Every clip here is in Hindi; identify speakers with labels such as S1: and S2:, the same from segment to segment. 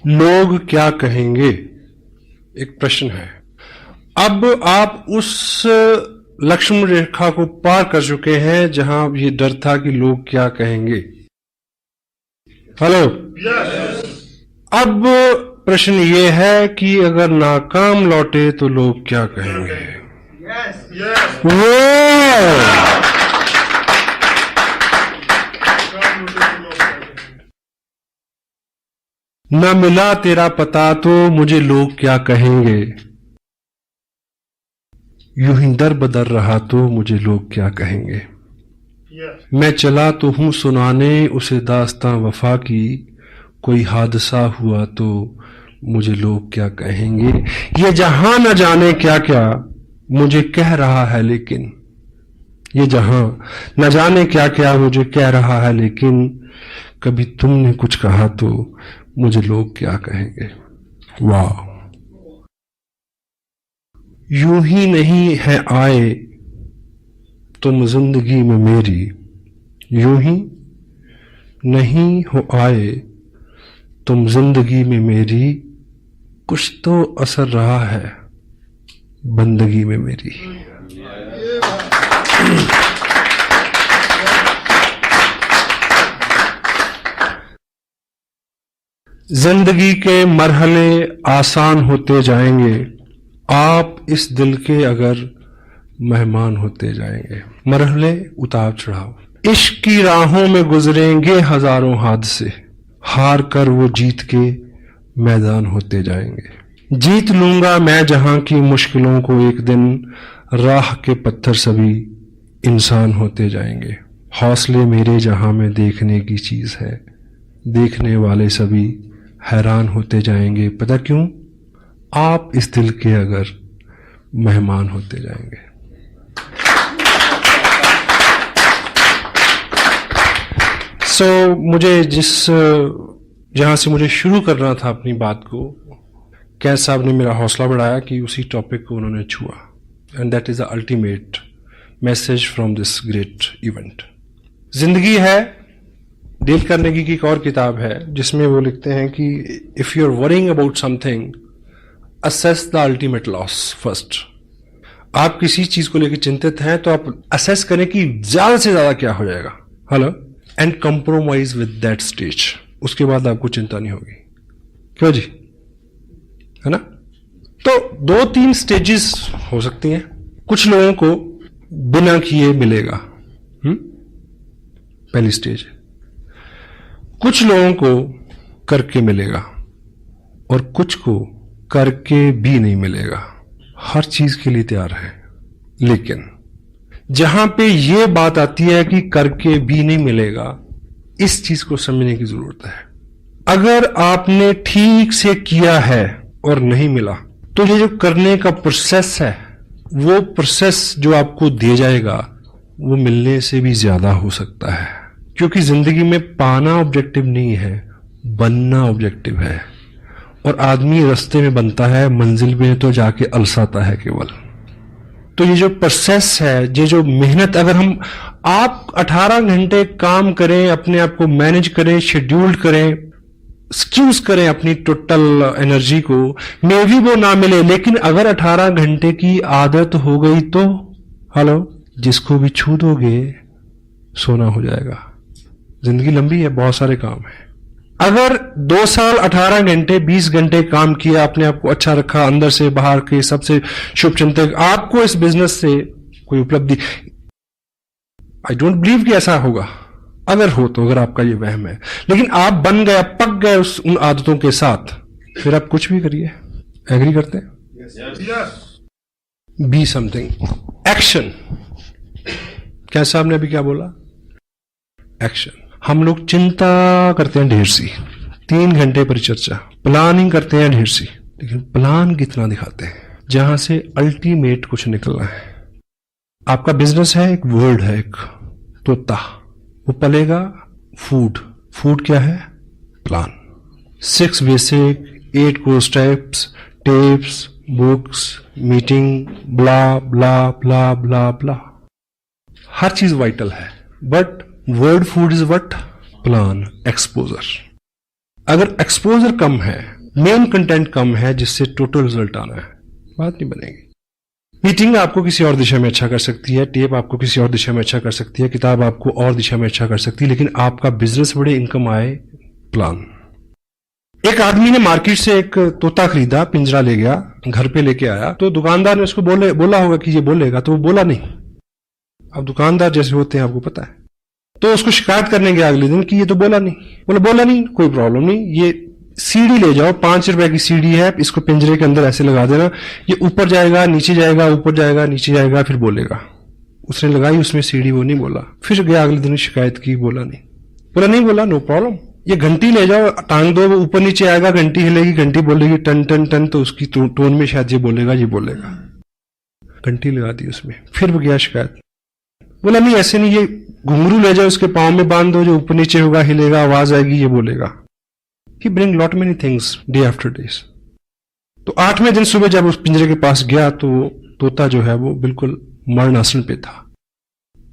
S1: लोग क्या कहेंगे, एक प्रश्न है। अब आप उस लक्ष्मण रेखा को पार कर चुके हैं जहां ये डर था कि लोग क्या कहेंगे। हेलो। अब प्रश्न ये है कि अगर नाकाम लौटे तो लोग क्या कहेंगे। न मिला तेरा पता तो मुझे लोग क्या कहेंगे। यूं ही दर बदर रहा तो मुझे लोग क्या कहेंगे। मैं चला तो हूं सुनाने उसे दास्तां वफा की, कोई हादसा हुआ तो मुझे लोग क्या कहेंगे। ये जहां न जाने क्या क्या मुझे कह रहा है, लेकिन ये जहां न जाने क्या क्या मुझे कह रहा है, लेकिन कभी तुमने कुछ कहा तो मुझे लोग क्या कहेंगे। वाह। यूं ही नहीं है आए तुम जिंदगी में मेरी, यूं ही नहीं हो आए तुम जिंदगी में मेरी, कुछ तो असर रहा है बंदगी में मेरी। जिंदगी के मरहले आसान होते जाएंगे, आप इस दिल के अगर मेहमान होते जाएंगे। मरहले उतार चढ़ाव इश्क की राहों में गुजरेंगे हजारों हादसे, हार कर वो जीत के मैदान होते जाएंगे। जीत लूंगा मैं जहां की मुश्किलों को एक दिन, राह के पत्थर सभी इंसान होते जाएंगे। हौसले मेरे जहां में देखने की चीज है, देखने वाले सभी हैरान होते जाएंगे। पता क्यों? आप इस दिल के अगर मेहमान होते जाएंगे। मुझे जहां से मुझे शुरू करना था अपनी बात को, कैद साहब ने मेरा हौसला बढ़ाया कि उसी टॉपिक को उन्होंने छुआ, and that is the ultimate message from this great event. जिंदगी है, डेल कार्नेगी की एक और किताब है जिसमें वो लिखते हैं कि if you are worrying about something, assess the ultimate loss first. आप किसी चीज को लेकर चिंतित हैं तो आप असेस करें कि ज्यादा से ज्यादा क्या हो जाएगा। Hello. And compromise with that stage, उसके बाद आपको चिंता नहीं होगी। क्यों जी, है ना? तो 2-3 स्टेजेस हो सकती हैं। कुछ लोगों को बिना किए मिलेगा, पहली स्टेज। कुछ लोगों को करके मिलेगा और कुछ को करके भी नहीं मिलेगा। हर चीज के लिए तैयार है, लेकिन जहां पे ये बात आती है कि करके भी नहीं मिलेगा, इस चीज को समझने की जरूरत है। अगर आपने ठीक से किया है और नहीं मिला, तो ये जो करने का प्रोसेस है, वो प्रोसेस जो आपको दिया जाएगा वो मिलने से भी ज्यादा हो सकता है। क्योंकि जिंदगी में पाना ऑब्जेक्टिव नहीं है, बनना ऑब्जेक्टिव है। और आदमी रास्ते में बनता है, मंजिल में तो जाके अलसाता है केवल। तो ये जो प्रोसेस है, ये जो मेहनत, अगर आप 18 घंटे काम करें, अपने आप को मैनेज करें, शेड्यूल्ड करें, स्क्यूज करें अपनी टोटल एनर्जी को, मे भी वो ना मिले, लेकिन अगर 18 घंटे की आदत हो गई तो हेलो, जिसको भी छू दोगे सोना हो जाएगा। जिंदगी लंबी है, बहुत सारे काम है। अगर 2 साल 18 घंटे 20 घंटे काम किया, अपने आप को अच्छा रखा, अंदर से बाहर के सबसे शुभ चिंतक, आपको इस बिजनेस से कोई उपलब्धि, आई डोंट बिलीव कि ऐसा होगा। अगर हो तो, अगर आपका ये वहम है, लेकिन आप बन गए, पक गए उन आदतों के साथ, फिर आप कुछ भी करिए। एग्री करते हैं? Be something, action. क्या साहब ने अभी क्या बोला? एक्शन। हम लोग चिंता करते हैं ढेर सी, 3 घंटे परिचर्चा, प्लानिंग करते हैं ढेर सी, लेकिन प्लान कितना दिखाते हैं जहां से अल्टीमेट कुछ निकलना है। आपका बिजनेस है, एक वर्ड है, एक तोता, वो पलेगा फूड। फूड क्या है? Plan. 6 basic, 8 course types, tips, books, meeting, blah blah blah blah blah. हर चीज वाइटल है, but word food is what? Plan, exposure. अगर एक्सपोजर कम है, मेन कंटेंट कम है, जिससे टोटल रिजल्ट आना है, बात नहीं बनेगी। मीटिंग आपको किसी और दिशा में अच्छा कर सकती है, टेप आपको किसी और दिशा में अच्छा कर सकती है, किताब आपको और दिशा में अच्छा कर सकती है, लेकिन आपका बिजनेस बड़े इनकम आए प्लान। एक आदमी ने मार्केट से एक तोता खरीदा, पिंजरा ले गया, घर पे लेके आया, तो दुकानदार ने उसको बोला होगा कि ये बोलेगा, तो वो बोला नहीं। अब दुकानदार जैसे होते हैं आपको पता है, तो उसको शिकायत करने गया अगले दिन कि ये तो बोला नहीं, कोई प्रॉब्लम नहीं, ये सीढ़ी ले जाओ, 5 रुपए की सीढ़ी है, इसको पिंजरे के अंदर ऐसे लगा देना, ये ऊपर जाएगा, नीचे जाएगा, ऊपर जाएगा, नीचे जाएगा, फिर बोलेगा। उसने लगाई उसमें सीढ़ी, वो नहीं बोला। फिर गया अगले दिन, शिकायत की, बोला नहीं बोला, नो प्रॉब्लम। ये घंटी ले जाओ, टांग दो, वो ऊपर नीचे आएगा, घंटी हिलेगी, घंटी बोलेगी टन टन टन, तो उसकी टोन में शायद ये बोलेगा। घंटी लगा दी उसमें, फिर गया शिकायत, बोला नहीं ऐसे नहीं, ये घुंघरू ले जाओ, उसके पाँव में बांध दो, जो ऊपर नीचे होगा, हिलेगा, आवाज आएगी, ये बोलेगा। He bring lot many things day after days. तो 8वें दिन सुबह जब उस पिंजरे के पास गया तो तोता जो है वो बिल्कुल मरण आसन पे था।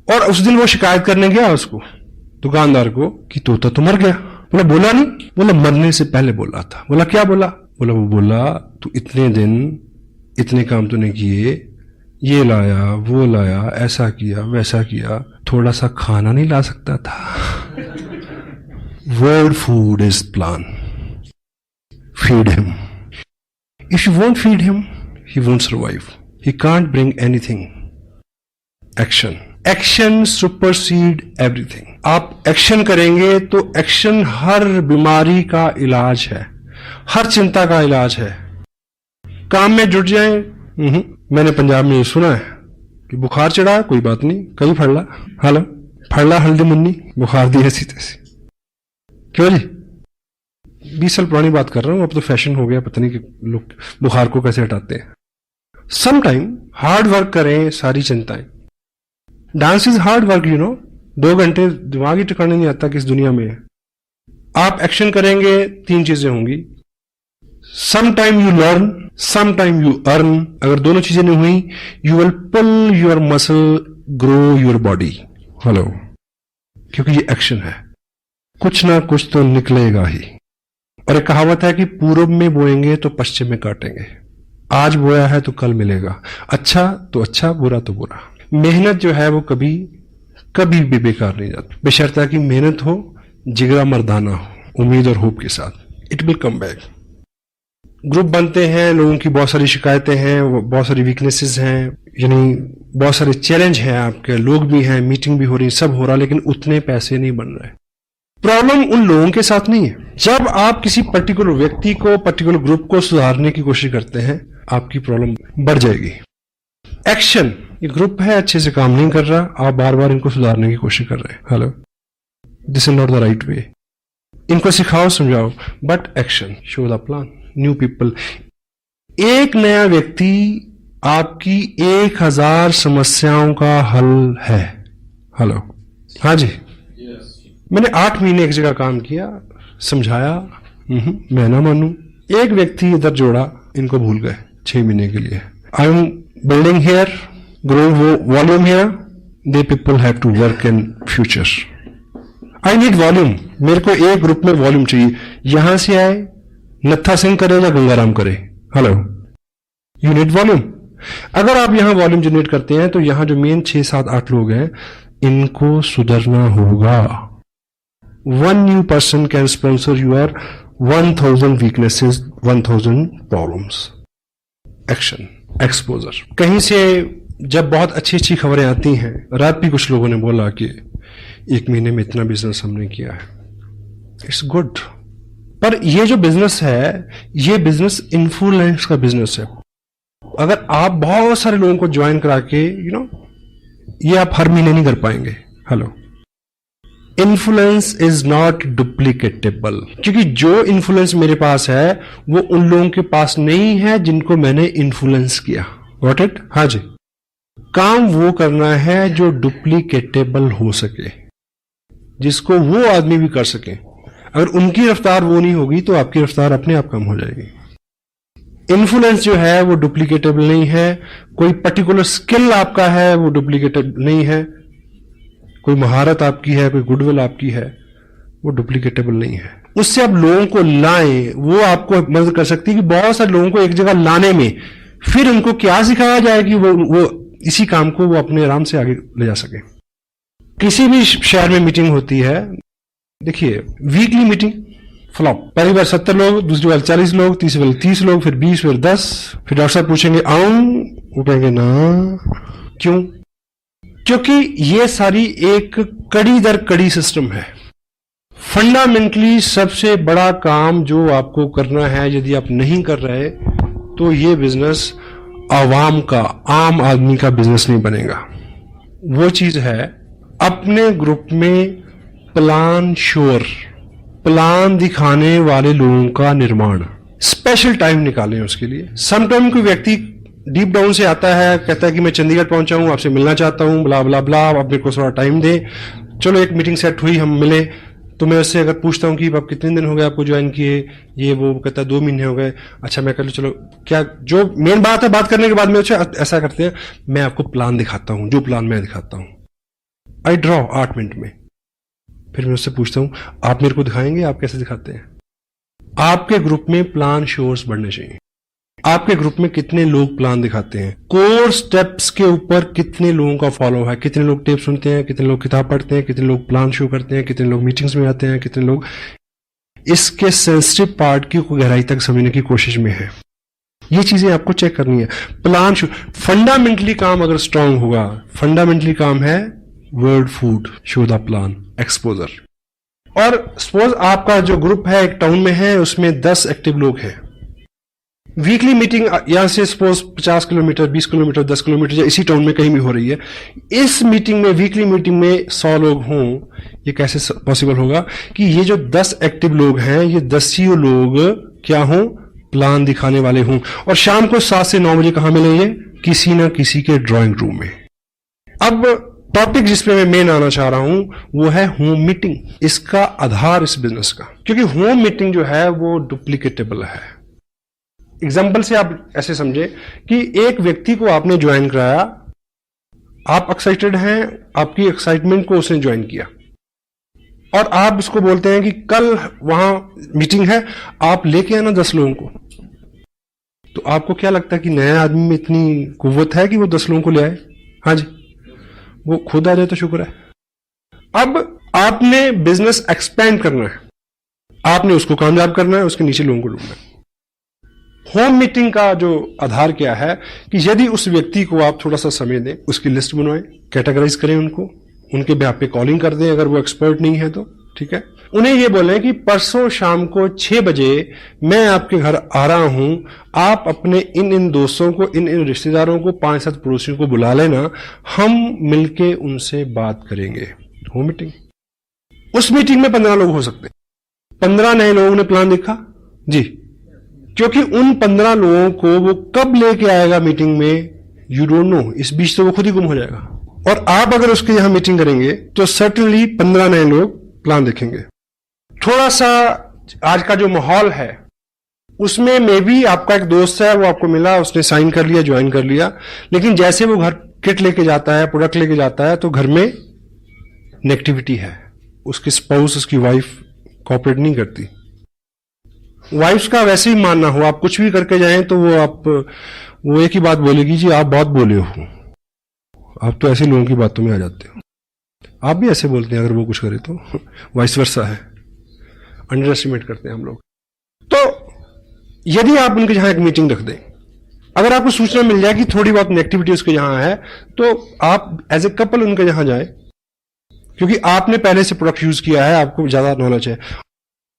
S1: और उस दिन वो शिकायत करने गया उसको, दुकानदार को, कि तोता तो मर गया। बोला नहीं, बोला मरने से पहले बोला था। बोला क्या बोला? बोला तू इतने दिन इतने काम तूने किए, ये लाया, वो लाया, ऐसा किया, वैसा किया, थोड़ा सा खाना नहीं ला सकता था? Word food is plan. Feed him. If you won't feed him, he won't survive. He can't bring anything. Action. Action supersede everything. आप एक्शन करेंगे तो एक्शन हर बीमारी का इलाज है, हर चिंता का इलाज है। काम में जुट जाए। मैंने पंजाब में ये सुना है कि बुखार चढ़ा, कोई बात नहीं, कहीं फड़ला हल्दी मुन्नी, बुखार दी ऐसी तैसी। क्यों जी? 20 साल पुरानी बात कर रहा हूं, अब तो फैशन हो गया, पता नहीं कि लोग बुखार को कैसे हटाते हैं। सम टाइम हार्ड वर्क करें, सारी चिंताएं। डांस इज हार्ड वर्क, 2 घंटे दिमाग ही ठिकाने नहीं आता कि इस दुनिया में है। आप एक्शन करेंगे, 3 चीजें होंगी। Some time you learn, some time you earn. अगर दोनों चीजें नहीं हुई, you will pull your muscle, grow your body. क्योंकि ये एक्शन है, कुछ ना कुछ तो निकलेगा ही। और एक कहावत है कि पूर्व में बोएंगे तो पश्चिम में काटेंगे। आज बोया है तो कल मिलेगा, अच्छा तो अच्छा, बुरा तो बुरा। मेहनत जो है वो कभी भी बेकार नहीं जाती, बशर्ते कि मेहनत हो, जिगरा मर्दाना हो, उम्मीद और होप के साथ। It will come back. Group बनते हैं, लोगों की बहुत सारी शिकायतें हैं, बहुत सारी वीकनेसेस हैं, यानी बहुत सारे चैलेंज हैं, आपके लोग भी हैं, मीटिंग भी हो रही, सब हो रहा, लेकिन उतने पैसे नहीं बन रहे। प्रॉब्लम उन लोगों के साथ नहीं है। जब आप किसी पर्टिकुलर व्यक्ति को, पर्टिकुलर ग्रुप को सुधारने की कोशिश करते हैं, आपकी प्रॉब्लम बढ़ जाएगी। एक्शन, ये ग्रुप है, अच्छे से काम नहीं कर रहा, आप बार बार इनको सुधारने की कोशिश कर रहे हैं। This is not the right way. इनको सिखाओ, समझाओ, but action, show the plan, new people. एक नया व्यक्ति आपकी 1000 समस्याओं का हल है। हाँ जी। मैंने 8 महीने एक जगह काम किया, समझाया, मैं ना मानू। एक व्यक्ति इधर जोड़ा, इनको भूल गए 6 महीने के लिए। I am building here, growing volume here, they people have to work in future. I need volume. मेरे को एक ग्रुप में वॉल्यूम चाहिए। यहां से आए, नत्था सिंह करे या गंगाराम करे, यू नीड वॉल्यूम। अगर आप यहां वॉल्यूम जनरेट करते हैं तो यहां जो मेन 6, 7, 8 लोग हैं, इनको सुधरना होगा। 1 new person can sponsor your 1000 weaknesses, 1000 problems. Action, exposure. कहीं से जब बहुत अच्छी खबरें आती हैं, रात भी कुछ लोगों ने बोला कि 1 महीने में इतना बिजनेस हमने किया है, इट्स गुड। पर ये जो बिजनेस है, ये बिजनेस इन्फ्लुएंस का बिजनेस है। अगर आप बहुत सारे लोगों को ज्वाइन करा के, ये आप हर महीने नहीं कर पाएंगे। इन्फ्लुएंस इज नॉट डुप्लीकेटेबल, क्योंकि जो इन्फ्लुएंस मेरे पास है वो उन लोगों के पास नहीं है जिनको मैंने इन्फ्लुएंस किया। Got it? हाँ जी। काम वो करना है जो डुप्लीकेटेबल हो सके, जिसको वो आदमी भी कर सके। अगर उनकी रफ्तार वो नहीं होगी तो आपकी रफ्तार अपने आप कम हो जाएगी। इन्फ्लुएंस जो है वो डुप्लीकेटेबल नहीं है। कोई पर्टिकुलर स्किल आपका है वो डुप्लीकेटेबल नहीं है। कोई महारत आपकी है, कोई गुडविल आपकी है, वो डुप्लीकेटेबल नहीं है। उससे आप लोगों को लाएं, वो आपको मदद कर सकती है कि बहुत सारे लोगों को एक जगह लाने में। फिर उनको क्या सिखाया जाए कि वो इसी काम को वो अपने आराम से आगे ले जा सके। किसी भी शहर में मीटिंग होती है, देखिए वीकली मीटिंग फ्लॉप, पहली बार 70 लोग, दूसरी बार 40 लोग, तीसरी बार 30 लोग, फिर 20, फिर 10, फिर डॉक्टर साहब पूछेंगे आऊं, वो कहेंगे ना। क्यों? क्योंकि ये सारी एक कड़ी दर कड़ी सिस्टम है। फंडामेंटली सबसे बड़ा काम जो आपको करना है, यदि आप नहीं कर रहे तो ये बिजनेस आवाम का, आम आदमी का बिजनेस नहीं बनेगा। वो चीज है अपने ग्रुप में प्लान श्योर, प्लान दिखाने वाले लोगों का निर्माण। स्पेशल टाइम निकालें उसके लिए। समटाइम कोई व्यक्ति डीप डाउन से आता है, कहता है कि मैं चंडीगढ़ पहुंचा हूं, आपसे मिलना चाहता हूं, ब्ला ब्ला ब्ला, आप मेरे को थोड़ा टाइम दे। चलो एक मीटिंग सेट हुई, हम मिले, तो मैं उससे अगर पूछता हूं कि आप कितने दिन हो गए आपको ज्वाइन किए, ये वो कहता है 2 महीने हो गए। अच्छा मैं कह लूं, चलो क्या जो मेन बात है, बात करने के बाद में अच्छा ऐसा करते हैं, मैं आपको प्लान दिखाता हूं, जो प्लान मैं दिखाता हूं, आई ड्रॉ 8 मिनट में। फिर मैं उससे पूछता हूं आप मेरे को दिखाएंगे, आप कैसे दिखाते हैं। आपके ग्रुप में प्लान श्योर्स बढ़ने चाहिए। आपके ग्रुप में कितने लोग प्लान दिखाते हैं, कोर स्टेप्स के ऊपर कितने लोगों का फॉलो है, कितने लोग टेप सुनते हैं, कितने लोग किताब पढ़ते हैं, कितने लोग प्लान शो करते हैं, कितने लोग मीटिंग्स में आते हैं, कितने लोग इसके सेंसिटिव पार्ट की गहराई तक समझने की कोशिश में है। ये चीजें आपको चेक करनी है। प्लान शो फंडामेंटली काम अगर स्ट्रांग होगा, फंडामेंटली काम है word food, show the plan, exposure. और सपोज आपका जो ग्रुप है एक टाउन में है, उसमें 10 एक्टिव लोग हैं। वीकली मीटिंग यहां से सपोज 50 किलोमीटर, 20 किलोमीटर, 10 किलोमीटर या इसी टाउन में कहीं भी हो रही है। इस मीटिंग में, वीकली मीटिंग में 100 लोग हों, ये कैसे पॉसिबल होगा कि ये जो 10 एक्टिव लोग हैं, ये 10 ही लोग क्या हों, प्लान दिखाने वाले हों। और शाम को 7 से 9 बजे कहां मिलेंगे, किसी ना किसी के ड्राइंग रूम में। अब टॉपिक जिस पे मैं मेन आना चाह रहा हूं वो है होम मीटिंग, इसका आधार इस बिजनेस का। क्योंकि होम मीटिंग जो है वो डुप्लीकेटेबल है। एग्जाम्पल से आप ऐसे समझे कि एक व्यक्ति को आपने ज्वाइन कराया, आप एक्साइटेड हैं, आपकी एक्साइटमेंट को उसने ज्वाइन किया, और आप उसको बोलते हैं कि कल वहां मीटिंग है, आप लेके आना 10 लोगों को। तो आपको क्या लगता है कि नया आदमी में इतनी कुव्वत है कि वो 10 लोगों को ले आए? हाँ जी, वो खुद आ जाए तो शुक्र है। अब आपने बिजनेस एक्सपेंड करना है, आपने उसको कामयाब करना है, उसके नीचे लोगों को ढूंढना है। होम मीटिंग का जो आधार क्या है कि यदि उस व्यक्ति को आप थोड़ा सा समय दें, उसकी लिस्ट बनवाएं, कैटेगराइज करें उनको, उनके बेहाफ पे कॉलिंग कर दें अगर वो एक्सपर्ट नहीं है तो, ठीक है। उन्हें ये बोलें कि परसों शाम को 6 बजे मैं आपके घर आ रहा हूं, आप अपने इन दोस्तों को, इन रिश्तेदारों को, 5-7 पड़ोसियों को बुला लेना, हम मिलके उनसे बात करेंगे। Home meeting. उस मीटिंग में 15 लोग हो सकते, 15 नए लोगों ने प्लान देखा जी, क्योंकि उन 15 लोगों को वो कब लेके आएगा मीटिंग में, यू डोंट नो। इस बीच तो वो खुद ही गुम हो जाएगा। और आप अगर उसके यहां मीटिंग करेंगे तो सर्टेनली 15 नए लोग प्लान देखेंगे। थोड़ा सा आज का जो माहौल है उसमें मे भी आपका एक दोस्त है, वो आपको मिला, उसने साइन कर लिया, ज्वाइन कर लिया, लेकिन जैसे वो घर किट लेके जाता है, प्रोडक्ट लेके जाता है, तो घर में नेगेटिविटी है। उसकी स्पाउस, उसकी वाइफ कोऑपरेट नहीं करती। वाइफ्स का वैसे ही मानना हो, आप कुछ भी करके जाएं तो वो एक ही बात बोलेगी, जी आप बहुत बोले हो, आप तो ऐसे लोगों की बातों में आ जाते हो। आप भी ऐसे बोलते हैं अगर वो कुछ करे तो, वाइस वर्सा है, अंडर एस्टिमेट करते हैं हम लोग। तो यदि आप उनके यहां एक मीटिंग रख दें, अगर आपको सूचना मिल जाए कि थोड़ी बहुत नेगेटिविटी उसके यहां है, तो आप एज ए कपल उनके यहां जाए, क्योंकि आपने पहले से प्रोडक्ट यूज किया है, आपको ज्यादा नॉलेज है,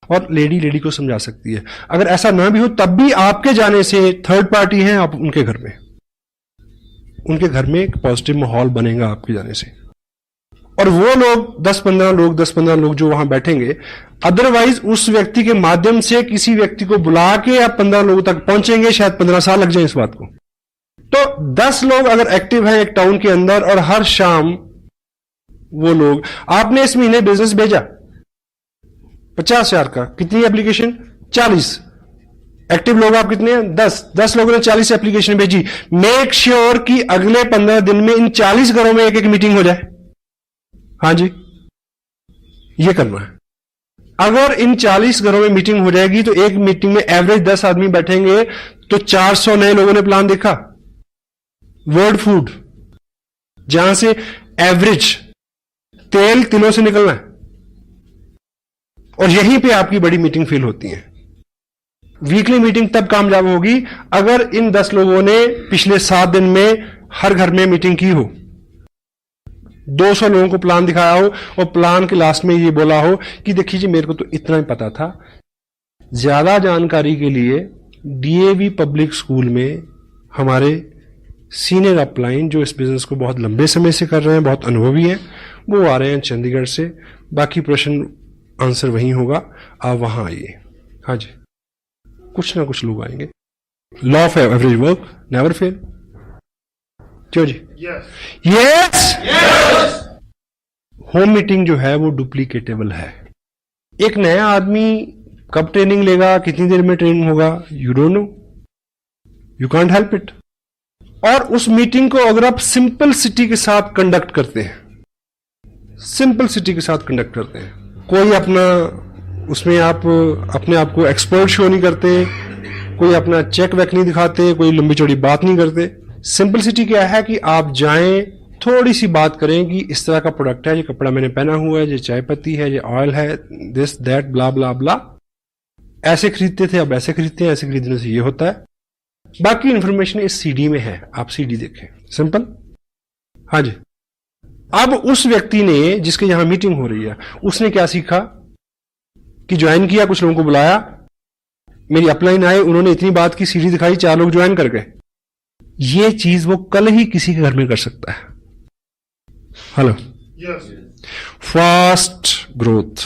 S1: और लेडी को समझा सकती है। अगर ऐसा ना भी हो तब भी आपके जाने से थर्ड पार्टी है, आप उनके घर में एक पॉजिटिव माहौल बनेगा आपके जाने से। और वो लोग 10-15 लोग जो वहां बैठेंगे, अदरवाइज उस व्यक्ति के माध्यम से किसी व्यक्ति को बुला के आप 15 लोगों तक पहुंचेंगे, शायद 15 साल लग जाए इस बात को। तो 10 लोग अगर एक्टिव हैं एक टाउन के अंदर, और हर शाम वो लोग, आपने इस महीने बिजनेस भेजा 50,000 का, कितनी एप्लीकेशन? 40। एक्टिव लोग आप कितने हैं? 10 लोगों ने 40 एप्लीकेशन भेजी। मेक श्योर कि अगले 15 दिन में इन 40 घरों में एक मीटिंग हो जाए। हाँ जी, ये करना है। अगर इन 40 घरों में मीटिंग हो जाएगी तो एक मीटिंग में एवरेज 10 आदमी बैठेंगे तो 400 नए लोगों ने प्लान देखा। वर्ल्ड फूड, जहां से एवरेज तेल तिलों से निकलना है, और यहीं पे आपकी बड़ी मीटिंग फेल होती है। वीकली मीटिंग तब कामयाब होगी अगर इन 10 लोगों ने पिछले 7 दिन में हर घर में मीटिंग की हो, 200 लोगों को प्लान दिखाया हो और प्लान के लास्ट में ये बोला हो कि देखिए जी मेरे को तो इतना ही पता था। ज्यादा जानकारी के लिए डीएवी पब्लिक स्कूल में हमारे सीनियर अपलाइन जो इस बिजनेस को बहुत लंबे समय से कर रहे हैं, बहुत अनुभवी हैं, वो आ रहे हैं चंडीगढ़ से। बाकी प्रश्न आंसर वहीं होगा, आप वहां आइए। हाँ जी, कुछ ना कुछ लोग आएंगे। Law of average work never fail. क्यों जी? यस। होम मीटिंग जो है वो डुप्लीकेटेबल है। एक नया आदमी कब ट्रेनिंग लेगा, कितनी देर में ट्रेनिंग होगा, you don't know, you can't help it. और उस मीटिंग को अगर आप सिंपल सिटी के साथ कंडक्ट करते हैं, सिंपल सिटी के साथ कंडक्ट करते हैं, कोई अपना उसमें आप अपने आप को एक्सपर्ट शो नहीं करते, कोई अपना चेक वेक नहीं दिखाते, कोई लंबी चौड़ी बात नहीं करते। सिंपलिसिटी क्या है कि आप जाएं, थोड़ी सी बात करें कि इस तरह का प्रोडक्ट है, ये कपड़ा मैंने पहना हुआ है, ये चाय पत्ती है, ये ऑयल है, दिस दैट ब्ला ब्ला ब्ला, ऐसे खरीदते थे अब ऐसे खरीदते हैं, ऐसे खरीदने से ये होता है। बाकी इंफॉर्मेशन इस सीडी में है, आप सीडी देखें। सिंपल। हाँ जी। अब उस व्यक्ति ने जिसके यहां मीटिंग हो रही है, उसने क्या सीखा कि ज्वाइन किया, कुछ लोगों को बुलाया, मेरी अपलाइन आए, उन्होंने इतनी बात की, सीडी दिखाई, 4 लोग ज्वाइन कर गए। ये चीज वो कल ही किसी के घर में कर सकता है। हेलो। Fast growth.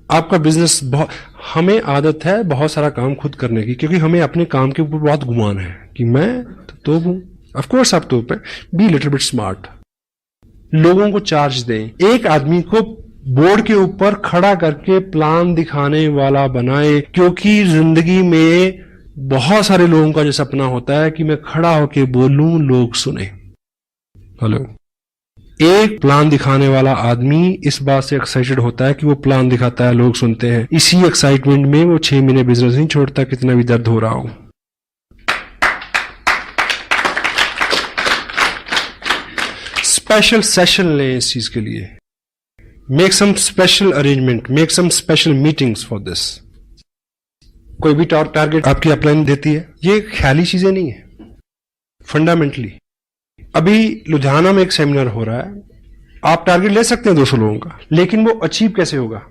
S1: आपका बिजनेस बहुत, हमें आदत है बहुत सारा काम खुद करने की, क्योंकि हमें अपने काम के ऊपर बहुत गुमान है कि मैं तो हूं। ऑफ कोर्स आप तो पे बी लिटिल बिट स्मार्ट। लोगों को चार्ज दें। एक आदमी को बोर्ड के ऊपर खड़ा करके प्लान दिखाने वाला बनाए, क्योंकि जिंदगी में बहुत सारे लोगों का जो सपना होता है कि मैं खड़ा होके बोलूं, लोग सुने। हेलो। एक प्लान दिखाने वाला आदमी इस बात से एक्साइटेड होता है कि वो प्लान दिखाता है, लोग सुनते हैं। इसी एक्साइटमेंट में वो 6 महीने बिजनेस नहीं छोड़ता, कितना भी दर्द हो रहा हो। स्पेशल सेशन लें इस चीज के लिए। Make some special arrangement, make some special meetings for this. कोई भी टारगेट आपकी अपलाइन देती है, ये ख्याली चीजें नहीं है, फंडामेंटली। अभी लुधियाना में एक सेमिनार हो रहा है, आप टारगेट ले सकते हैं 200 लोगों का, लेकिन वो अचीव कैसे होगा?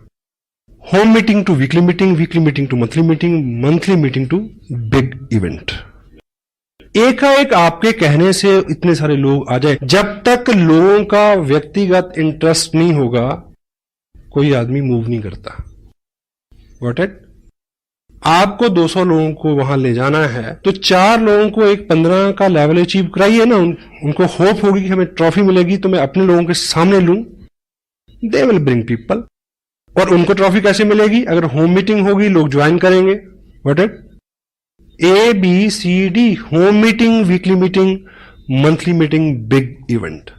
S1: Home meeting to weekly meeting, weekly meeting to monthly meeting, monthly meeting to big event. एकाएक आपके कहने से इतने सारे लोग आ जाए, जब तक लोगों का व्यक्तिगत इंटरेस्ट नहीं होगा कोई आदमी मूव नहीं करता। Got it? आपको 200 लोगों को वहां ले जाना है तो 4 लोगों को एक 15 का लेवल अचीव कराइए ना। उनको होप होगी कि हमें ट्रॉफी मिलेगी तो मैं अपने लोगों के सामने लूं, दे विल ब्रिंग पीपल। और उनको ट्रॉफी कैसे मिलेगी? अगर होम मीटिंग होगी, लोग ज्वाइन करेंगे। What it? ABCD, home meeting, weekly meeting, monthly meeting, big event.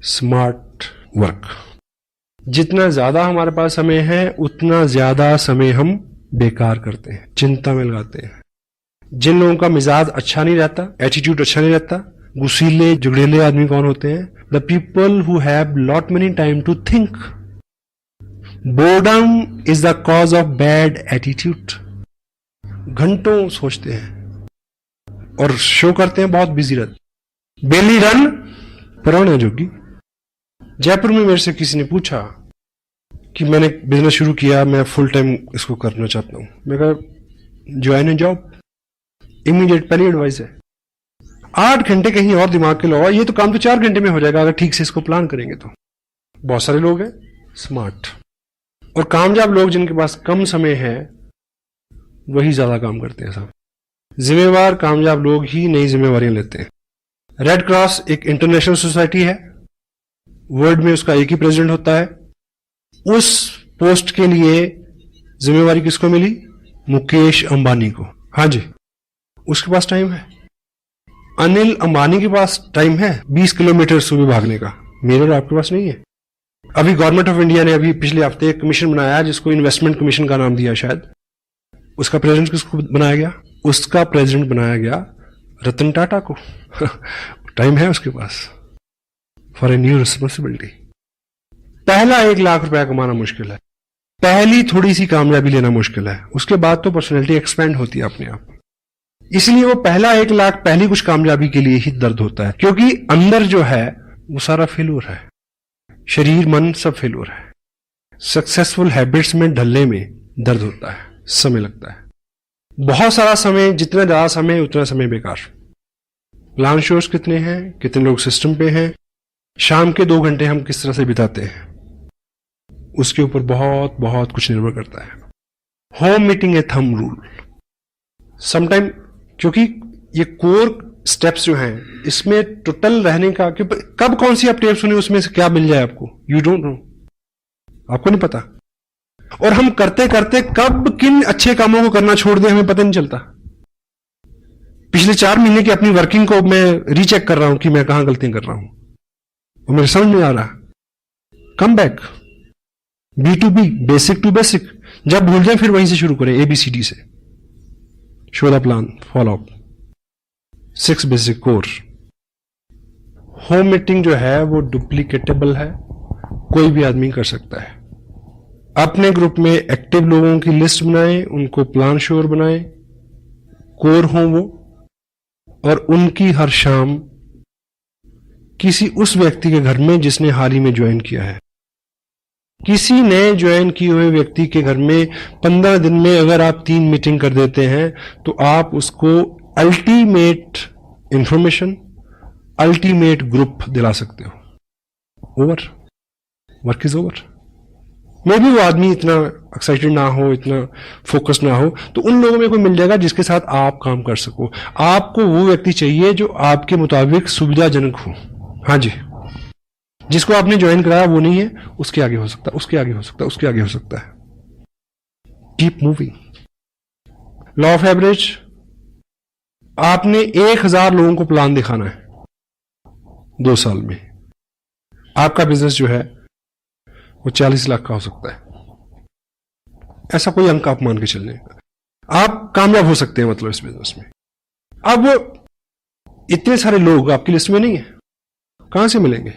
S1: Smart work. जितना ज्यादा हमारे पास समय है उतना ज्यादा समय हम बेकार करते हैं, चिंता में लगाते हैं। जिन लोगों का मिजाज अच्छा नहीं रहता, एटीट्यूड अच्छा नहीं रहता, गुस्सीले जुगड़ेले आदमी कौन होते हैं? The people who have lot many time to think. Boredom is the cause of bad attitude. घंटों सोचते हैं और शो करते हैं बहुत बिजी रहते। बेली रन परौने जोगी। जयपुर में मेरे से किसी ने पूछा कि मैंने बिजनेस शुरू किया, मैं फुल टाइम इसको करना चाहता हूं। मैं कहा ज्वाइन ए जॉब, इमीडिएट पहली एडवाइस है। 8 घंटे कहीं और दिमाग के लगाओ, ये तो काम तो 4 घंटे में हो जाएगा अगर ठीक से इसको प्लान करेंगे तो। बहुत सारे लोग हैं स्मार्ट और कामयाब लोग जिनके पास कम समय है वही ज्यादा काम करते हैं साहब। जिम्मेवार कामयाब लोग ही नई जिम्मेवारियां लेते हैं। रेड क्रॉस एक इंटरनेशनल सोसाइटी है, वर्ल्ड में उसका एक ही प्रेसिडेंट होता है। उस पोस्ट के लिए जिम्मेवारी किसको मिली? मुकेश अंबानी को। हाँ जी, उसके पास टाइम है। अनिल अंबानी के पास टाइम है 20 किलोमीटर सुबह भागने का, मेरे और आपके पास नहीं है। अभी गवर्नमेंट ऑफ इंडिया ने अभी पिछले हफ्ते एक कमीशन बनाया जिसको इन्वेस्टमेंट कमीशन का नाम दिया शायद। उसका प्रेसिडेंट किसको बनाया गया? उसका प्रेसिडेंट बनाया गया रतन टाटा को। टाइम है उसके पास फॉर ए न्यू रिस्पॉन्सिबिलिटी। पहला 1 लाख रुपया कमाना मुश्किल है, पहली थोड़ी सी कामयाबी लेना मुश्किल है, उसके बाद तो पर्सनैलिटी एक्सपेंड होती है अपने आप। इसलिए वो पहला 1 लाख पहली कुछ कामयाबी के लिए ही दर्द होता है, क्योंकि अंदर जो है वो सारा फेल्योर है, शरीर मन सब फेल्योर है। सक्सेसफुल हैबिट्स में ढलने में दर्द होता है, समय लगता है, बहुत सारा समय, जितना ज्यादा समय उतना समय बेकार। प्लान शोर्स कितने हैं, कितने लोग सिस्टम पे हैं, शाम के 2 घंटे हम किस तरह से बिताते हैं, उसके ऊपर बहुत बहुत कुछ निर्भर करता है। होम मीटिंग ए थंब रूल समटाइम, क्योंकि ये कोर स्टेप्स जो हैं इसमें टोटल रहने का, कि कब कौन सी आप टेप सुने उसमें से क्या मिल जाए आपको, यू डोंट नो, आपको नहीं पता। और हम करते करते कब किन अच्छे कामों को करना छोड़ दें हमें पता नहीं चलता। पिछले 4 महीने की अपनी वर्किंग को मैं रीचेक कर रहा हूं कि मैं कहां गलतियां कर रहा हूं, और मेरे समझ में आ रहा, come back, B2B, basic to basic. जब भूल जाए फिर वहीं से शुरू करें, ABCD से, show the plan, follow up, 6 basic core. Home meeting जो है वो डुप्लीकेटेबल है, कोई भी आदमी कर सकता है। अपने ग्रुप में एक्टिव लोगों की लिस्ट बनाएं, उनको प्लान श्योर बनाएं, कोर हों वो, और उनकी हर शाम किसी उस व्यक्ति के घर में जिसने हाल ही में ज्वाइन किया है, किसी नए ज्वाइन किए हुए व्यक्ति के घर में 15 दिन में अगर आप 3 मीटिंग कर देते हैं तो आप उसको अल्टीमेट इंफॉर्मेशन, अल्टीमेट ग्रुप दिला सकते हो। Over, work is over. मे भी वो आदमी इतना एक्साइटेड ना हो, इतना फोकस ना हो, तो उन लोगों में कोई मिल जाएगा जिसके साथ आप काम कर सको। आपको वो व्यक्ति चाहिए जो आपके मुताबिक सुविधाजनक हो। हाँ जी, जिसको आपने ज्वाइन कराया वो नहीं है, उसके आगे हो सकता है, उसके आगे हो सकता है, उसके आगे हो सकता है। Keep moving. Law of average, आपने 1000 लोगों को प्लान दिखाना है 2 साल में। आपका बिजनेस जो है वो 40 लाख का हो सकता है, ऐसा कोई अंक आप मान के चलने, आप कामयाब हो सकते हैं मतलब इस बिजनेस में। अब इतने सारे लोग आपकी लिस्ट में नहीं है, कहां से मिलेंगे?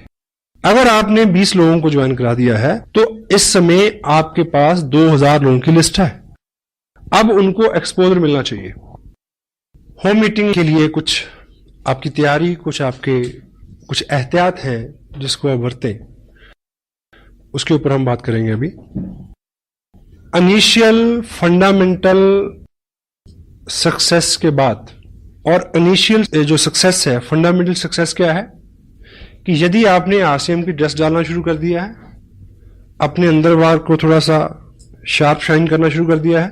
S1: अगर आपने 20 लोगों को ज्वाइन करा दिया है तो इस समय आपके पास 2000 लोगों की लिस्ट है। अब उनको एक्सपोजर मिलना चाहिए। होम मीटिंग के लिए कुछ आपकी तैयारी, कुछ एहतियात हैं जिसको आप बरतें, उसके ऊपर हम बात करेंगे अभी। इनिशियल फंडामेंटल सक्सेस के बाद, और इनिशियल जो सक्सेस है, फंडामेंटल सक्सेस क्या है कि यदि आपने RCM की ड्रेस डालना शुरू कर दिया है, अपने अंदर बाहर को थोड़ा सा शार्प शाइन करना शुरू कर दिया है,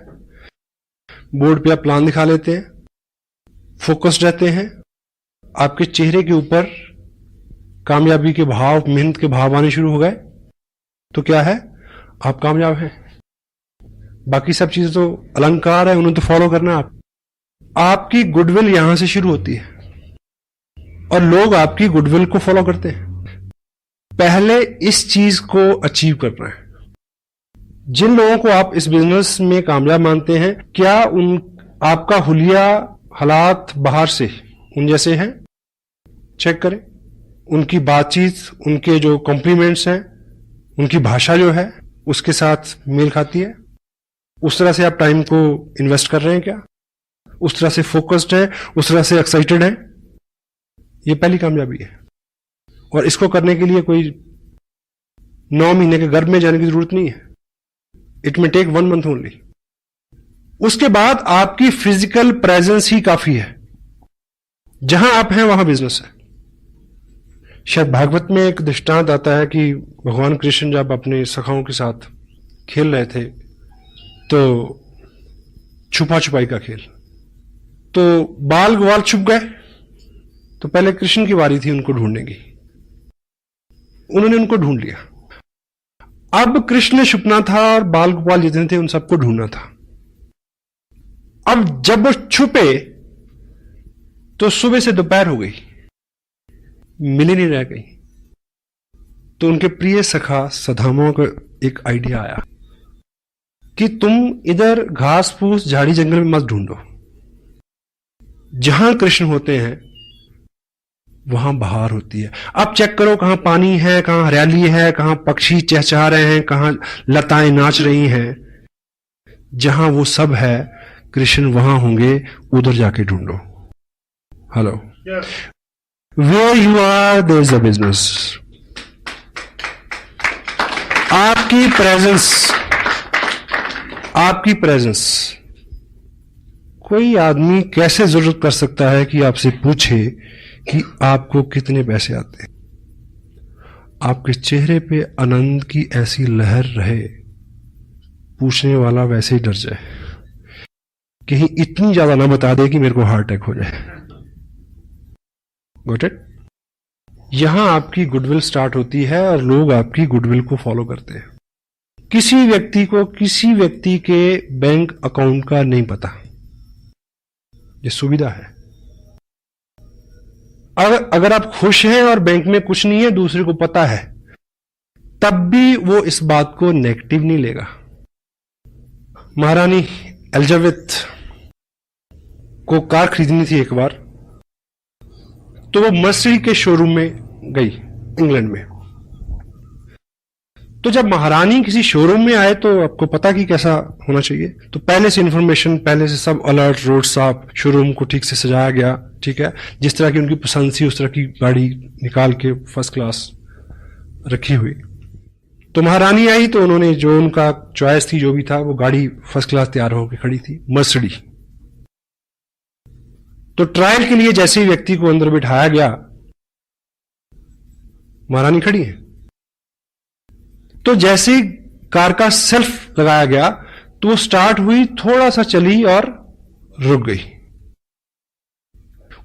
S1: बोर्ड पे आप प्लान दिखा लेते हैं, फोकस्ड रहते हैं, आपके चेहरे के ऊपर कामयाबी के भाव, मेहनत के भाव आने शुरू हो गए, तो क्या है, आप कामयाब हैं। बाकी सब चीजें तो अलंकार है, उन्हें तो फॉलो करना है। आपकी गुडविल यहां से शुरू होती है और लोग आपकी गुडविल को फॉलो करते हैं। पहले इस चीज को अचीव करना है। जिन लोगों को आप इस बिजनेस में कामयाब मानते हैं, क्या आपका हुलिया हालात बाहर से उन जैसे हैं? चेक करें। उनकी बातचीत, उनके जो कॉम्प्लीमेंट्स हैं, उनकी भाषा जो है उसके साथ मेल खाती है? उस तरह से आप टाइम को इन्वेस्ट कर रहे हैं क्या? उस तरह से फोकस्ड है, उस तरह से एक्साइटेड है? ये पहली कामयाबी है। और इसको करने के लिए कोई 9 महीने के गर्भ में जाने की जरूरत नहीं है। It may take 1 month only. उसके बाद आपकी फिजिकल प्रेजेंस ही काफी है। जहां आप हैं वहां बिजनेस है। शायद भागवत में एक दृष्टांत आता है कि भगवान कृष्ण जब अपने सखाओं के साथ खेल रहे थे तो छुपा छुपाई का खेल, तो बाल ग्वाल छुप गए, तो पहले कृष्ण की बारी थी उनको ढूंढने की। उन्होंने उनको ढूंढ लिया। अब कृष्ण छुपना था और बाल गोपाल जितने थे उन सबको ढूंढना था। अब जब वो छुपे तो सुबह से दोपहर हो गई, मिले नहीं रह गई। तो उनके प्रिय सखा सदामा को एक आइडिया आया कि तुम इधर घास फूस झाड़ी जंगल में मत ढूंढो, जहां कृष्ण होते हैं वहां बहार होती है। आप चेक करो कहां पानी है, कहां हरियाली है, कहां पक्षी चहचहा रहे हैं, कहां लताएं नाच रही हैं। जहां वो सब है कृष्ण वहां होंगे, उधर जाके ढूंढो। Hello, where you are there is a business. आपकी प्रेजेंस कोई आदमी कैसे जरूरत कर सकता है कि आपसे पूछे कि आपको कितने पैसे आते हैं। आपके चेहरे पे आनंद की ऐसी लहर रहे, पूछने वाला वैसे ही डर जाए, कहीं इतनी ज्यादा ना बता दे कि मेरे को हार्ट अटैक हो जाए। Got it? यहां आपकी गुडविल स्टार्ट होती है और लोग आपकी गुडविल को फॉलो करते हैं। किसी व्यक्ति को किसी व्यक्ति के बैंक अकाउंट का नहीं पता, ये सुविधा है। अगर आप खुश हैं और बैंक में कुछ नहीं है, दूसरे को पता है, तब भी वो इस बात को नेगेटिव नहीं लेगा। महारानी एलिजाबेथ को कार खरीदनी थी एक बार, तो वो मर्सिडीज के शोरूम में गई इंग्लैंड में। तो जब महारानी किसी शोरूम में आए तो आपको पता कि कैसा होना चाहिए, तो पहले से इंफॉर्मेशन, पहले से सब अलर्ट, रोड साफ, शोरूम को ठीक से सजाया गया, ठीक है, जिस तरह की उनकी पसंद थी उस तरह की गाड़ी निकाल के फर्स्ट क्लास रखी हुई। तो महारानी आई तो उन्होंने जो उनका चॉइस थी, जो भी था, वो गाड़ी फर्स्ट क्लास तैयार होकर खड़ी थी, मर्सिडीज। तो ट्रायल के लिए जैसे ही व्यक्ति को अंदर बिठाया गया, महारानी खड़ी है, तो जैसे ही कार का सेल्फ लगाया गया तो वो स्टार्ट हुई, थोड़ा सा चली और रुक गई।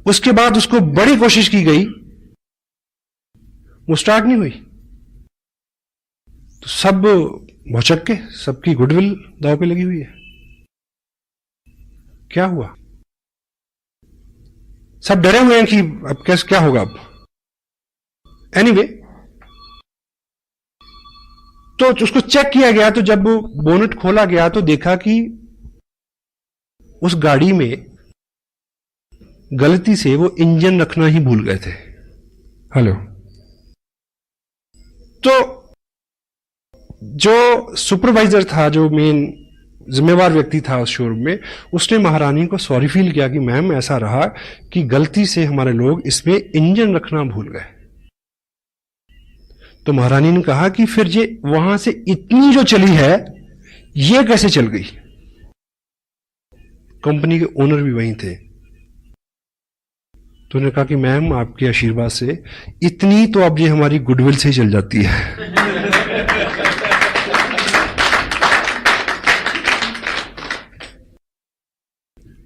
S1: उसके बाद उसको बड़ी कोशिश की गई, वो स्टार्ट नहीं हुई। तो सब भौचक के, सबकी गुडविल दांव पे लगी हुई है। क्या हुआ? सब डरे हुए हैं कि अब कैसे क्या होगा अब। एनीवे, तो उसको चेक किया गया, तो जब बोनेट खोला गया तो देखा कि उस गाड़ी में गलती से वो इंजन रखना ही भूल गए थे। हेलो, तो जो सुपरवाइजर था, जो मेन जिम्मेवार व्यक्ति था उस शोरूम में, उसने महारानी को सॉरी फील किया कि मैम ऐसा रहा कि गलती से हमारे लोग इसमें इंजन रखना भूल गए। तो महारानी ने कहा कि फिर ये वहां से इतनी जो चली है ये कैसे चल गई। कंपनी के ओनर भी वहीं थे, तो उन्होंने कहा कि मैम आपके आशीर्वाद से इतनी तो अब ये हमारी गुडविल से ही चल जाती है।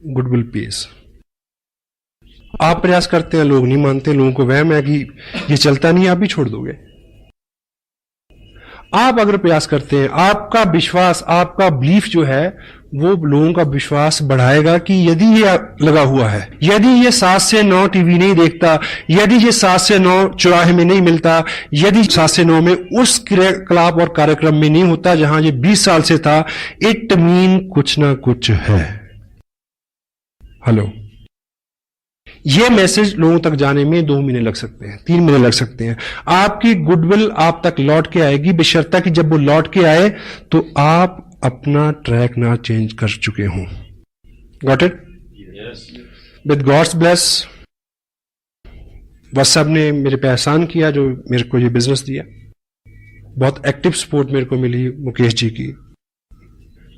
S1: Goodwill pace. आप प्रयास करते हैं, लोग नहीं मानते, लोगों को वहम है कि ये चलता नहीं, आप भी छोड़ दोगे। आप अगर प्रयास करते हैं, आपका विश्वास, आपका बिलीफ जो है वो लोगों का विश्वास बढ़ाएगा कि यदि ये लगा हुआ है, यदि ये 7 से 9 टीवी नहीं देखता, यदि ये 7 से 9 चौराहे में नहीं मिलता, यदि 7 से 9 में उस क्रियाकलाप और कार्यक्रम में नहीं होता जहां ये 20 साल से था, इट मीन कुछ ना कुछ है। हेलो, ये मैसेज लोगों तक जाने में 2 महीने लग सकते हैं, 3 महीने लग सकते हैं। आपकी गुडविल आप तक लौट के आएगी, बशर्ते कि जब वो लौट के आए तो आप अपना ट्रैक ना चेंज कर चुके हों। Got it? With God's bless, बस साहब ने मेरे पे एहसान किया जो मेरे को ये बिजनेस दिया। बहुत एक्टिव सपोर्ट मेरे को मिली मुकेश जी की,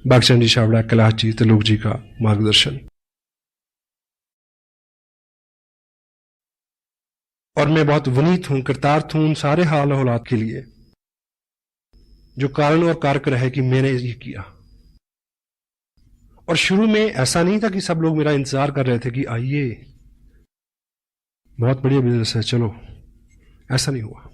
S1: बागचंद जी छाबड़ा, कैलाश जी, त्रिलोक जी का मार्गदर्शन। और मैं बहुत विनीत हूं, कृतार्थ हूं उन सारे हाल हालात के लिए जो कारण और कारक रहे कि मैंने ये किया। और शुरू में ऐसा नहीं था कि सब लोग मेरा इंतजार कर रहे थे कि आइए बहुत बढ़िया बिजनेस है चलो, ऐसा नहीं हुआ।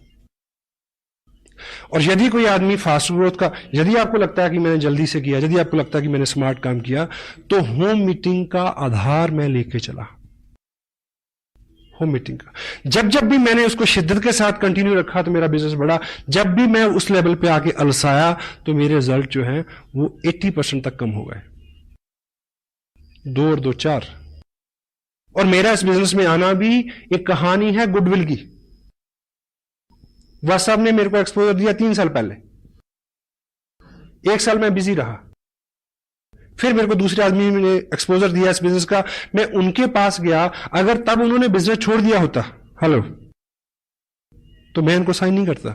S1: और यदि कोई आदमी फास्ट ग्रोथ का, यदि आपको लगता है कि मैंने जल्दी से किया, यदि आपको लगता है कि मैंने स्मार्ट काम किया, तो होम मीटिंग का आधार मैं लेके चला। होम मीटिंग का। जब जब भी मैंने उसको शिद्दत के साथ कंटिन्यू रखा तो मेरा बिजनेस बढ़ा। जब भी मैं उस लेवल पे आके अलसाया तो मेरे रिजल्ट जो है वो 80% तक कम हो गए। 2 और 2 4। और मेरा इस बिजनेस में आना भी एक कहानी है गुडविल की। वह साहब ने मेरे को एक्सपोजर दिया 3 साल पहले। 1 साल मैं बिजी रहा, फिर मेरे को दूसरे आदमी ने एक्सपोजर दिया इस बिजनेस का, मैं उनके पास गया। अगर तब उन्होंने बिजनेस छोड़ दिया होता, हेलो, तो मैं इनको साइन नहीं करता।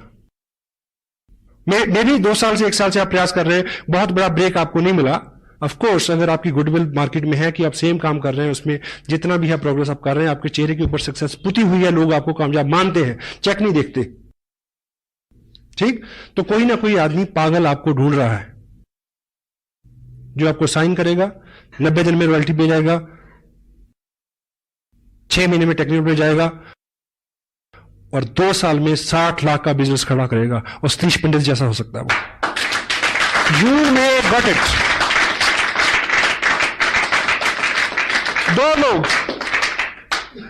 S1: मैं भी 2 साल से 1 साल से आप प्रयास कर रहे हैं, बहुत बड़ा ब्रेक आपको नहीं मिला। ऑफ कोर्स अगर आपकी गुडविल मार्केट में है कि आप सेम काम कर रहे हैं, उसमें जितना भी है प्रोग्रेस आप कर रहे हैं, आपके चेहरे के ऊपर सक्सेस पुती हुई है, लोग आपको कामयाब मानते हैं, चेक नहीं देखते, ठीक। तो कोई ना कोई आदमी पागल आपको ढूंढ रहा है जो आपको साइन करेगा, 90 दिन में रॉयल्टी पे जाएगा, 6 महीने में टेक्निकल पे जाएगा और 2 साल में 60 लाख का बिजनेस खड़ा करेगा और सतीश पंडित जैसा हो सकता है वो। You may got it. 2 लोग,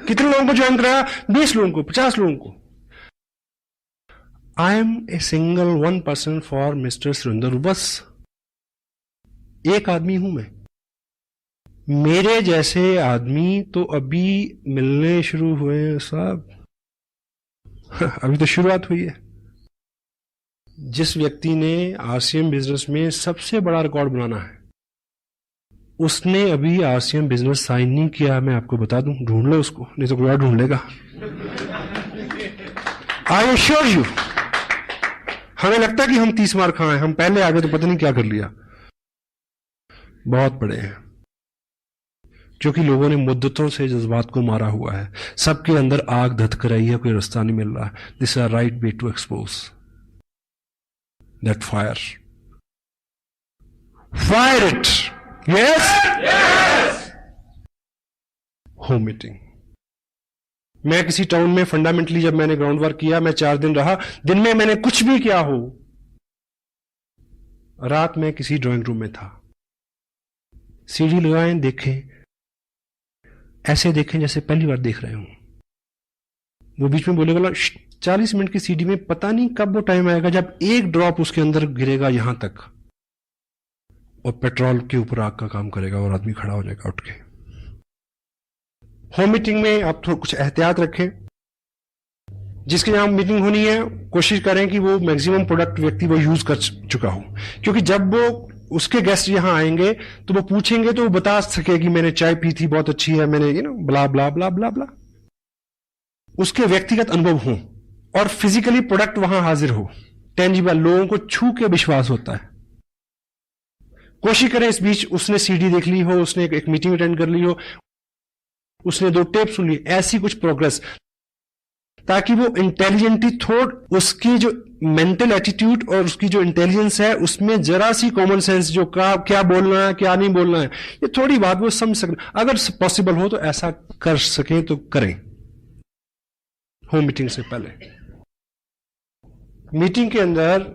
S1: कितने लोगों को ज्वाइन कराया? 20 लोगों को, 50 लोगों को। I am a single 1 person for mister Surendra. बस एक आदमी हूं मैं। मेरे जैसे आदमी तो अभी मिलने शुरू हुए हैं साहब। अभी तो शुरुआत हुई है। जिस व्यक्ति ने आरसीएम बिजनेस में सबसे बड़ा रिकॉर्ड बनाना है, उसने अभी आरसीएम बिजनेस साइन नहीं किया। मैं आपको बता दूं, ढूंढ लो उसको, नहीं तो कोई और ढूंढ लेगा। I assure you. हमें लगता है कि हम 30 मार खाए, हम पहले आगे तो पता नहीं क्या कर लिया। बहुत बड़े हैं, क्योंकि लोगों ने मुद्दतों से जज्बात को मारा हुआ है। सबके अंदर आग धधक रही है, कोई रास्ता नहीं मिल रहा। This is a right way to expose that fire. Fire it. Yes. Home meeting. मैं किसी टाउन में फंडामेंटली जब मैंने ग्राउंड वर्क किया, मैं 4 दिन रहा। दिन में मैंने कुछ भी किया हो, रात में किसी ड्राइंग रूम में था। सीढ़ी लगाएं, देखें, ऐसे देखें जैसे पहली बार देख रहे हो। वो बीच में बोलेगा 40 मिनट की सीढ़ी में पता नहीं कब वो टाइम आएगा जब एक ड्रॉप उसके अंदर गिरेगा यहां तक और पेट्रोल के ऊपर आग का काम करेगा और आदमी खड़ा हो जाएगा उठ के। होम मीटिंग में आप थोड़ा कुछ एहतियात रखें। जिसके यहां मीटिंग होनी है, कोशिश करें कि वो मैक्सिमम प्रोडक्ट व्यक्ति वो यूज कर चुका हो, क्योंकि जब वो उसके गेस्ट यहां आएंगे तो वो पूछेंगे तो वो बता सके कि मैंने चाय पी थी, बहुत अच्छी है, मैंने ब्ला ब्ला ब्ला ब्ला ब्ला। उसके व्यक्तिगत अनुभव हो और फिजिकली प्रोडक्ट वहां हाजिर हो, टेंजिबल, लोगों को छू के विश्वास होता है। कोशिश करें इस बीच उसने सीडी देख ली हो, उसने एक मीटिंग अटेंड कर ली हो, उसने 2 टेप सुन ली, ऐसी कुछ प्रोग्रेस, ताकि वो इंटेलिजेंटली थोड़ उसकी जो मेंटल एटीट्यूड और उसकी जो इंटेलिजेंस है उसमें जरा सी कॉमन सेंस, जो क्या बोलना है क्या नहीं बोलना है, ये थोड़ी बात वो समझ सकें। अगर पॉसिबल हो तो ऐसा कर सकें तो करें होम मीटिंग से पहले। मीटिंग के अंदर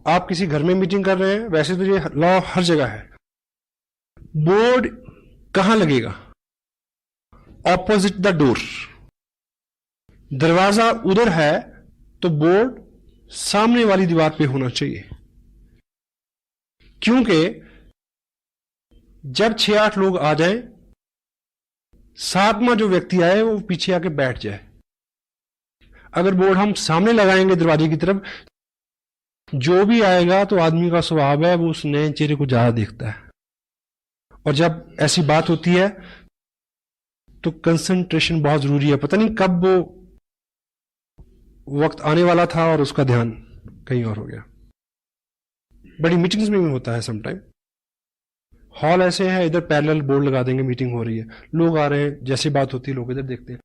S1: आप किसी घर में मीटिंग कर रहे हैं, वैसे तो ये लॉ हर जगह है। बोर्ड कहां लगेगा? Opposite the door. दरवाजा उधर है तो बोर्ड सामने वाली दीवार पे होना चाहिए, क्योंकि जब 6-8 लोग आ जाएं, 7वां जो व्यक्ति आए वो पीछे आके बैठ जाए। अगर बोर्ड हम सामने लगाएंगे दरवाजे की तरफ, जो भी आएगा तो आदमी का स्वभाव है वो उस नए चेहरे को ज्यादा देखता है, और जब ऐसी बात होती है तो कंसंट्रेशन बहुत जरूरी है। पता नहीं कब वो वक्त आने वाला था और उसका ध्यान कहीं और हो गया। बड़ी मीटिंग्स में भी होता है समटाइम। हॉल ऐसे है, इधर पैरेलल बोर्ड लगा देंगे, मीटिंग हो रही है, लोग आ रहे हैं, जैसी बात होती है लोग इधर देखते हैं।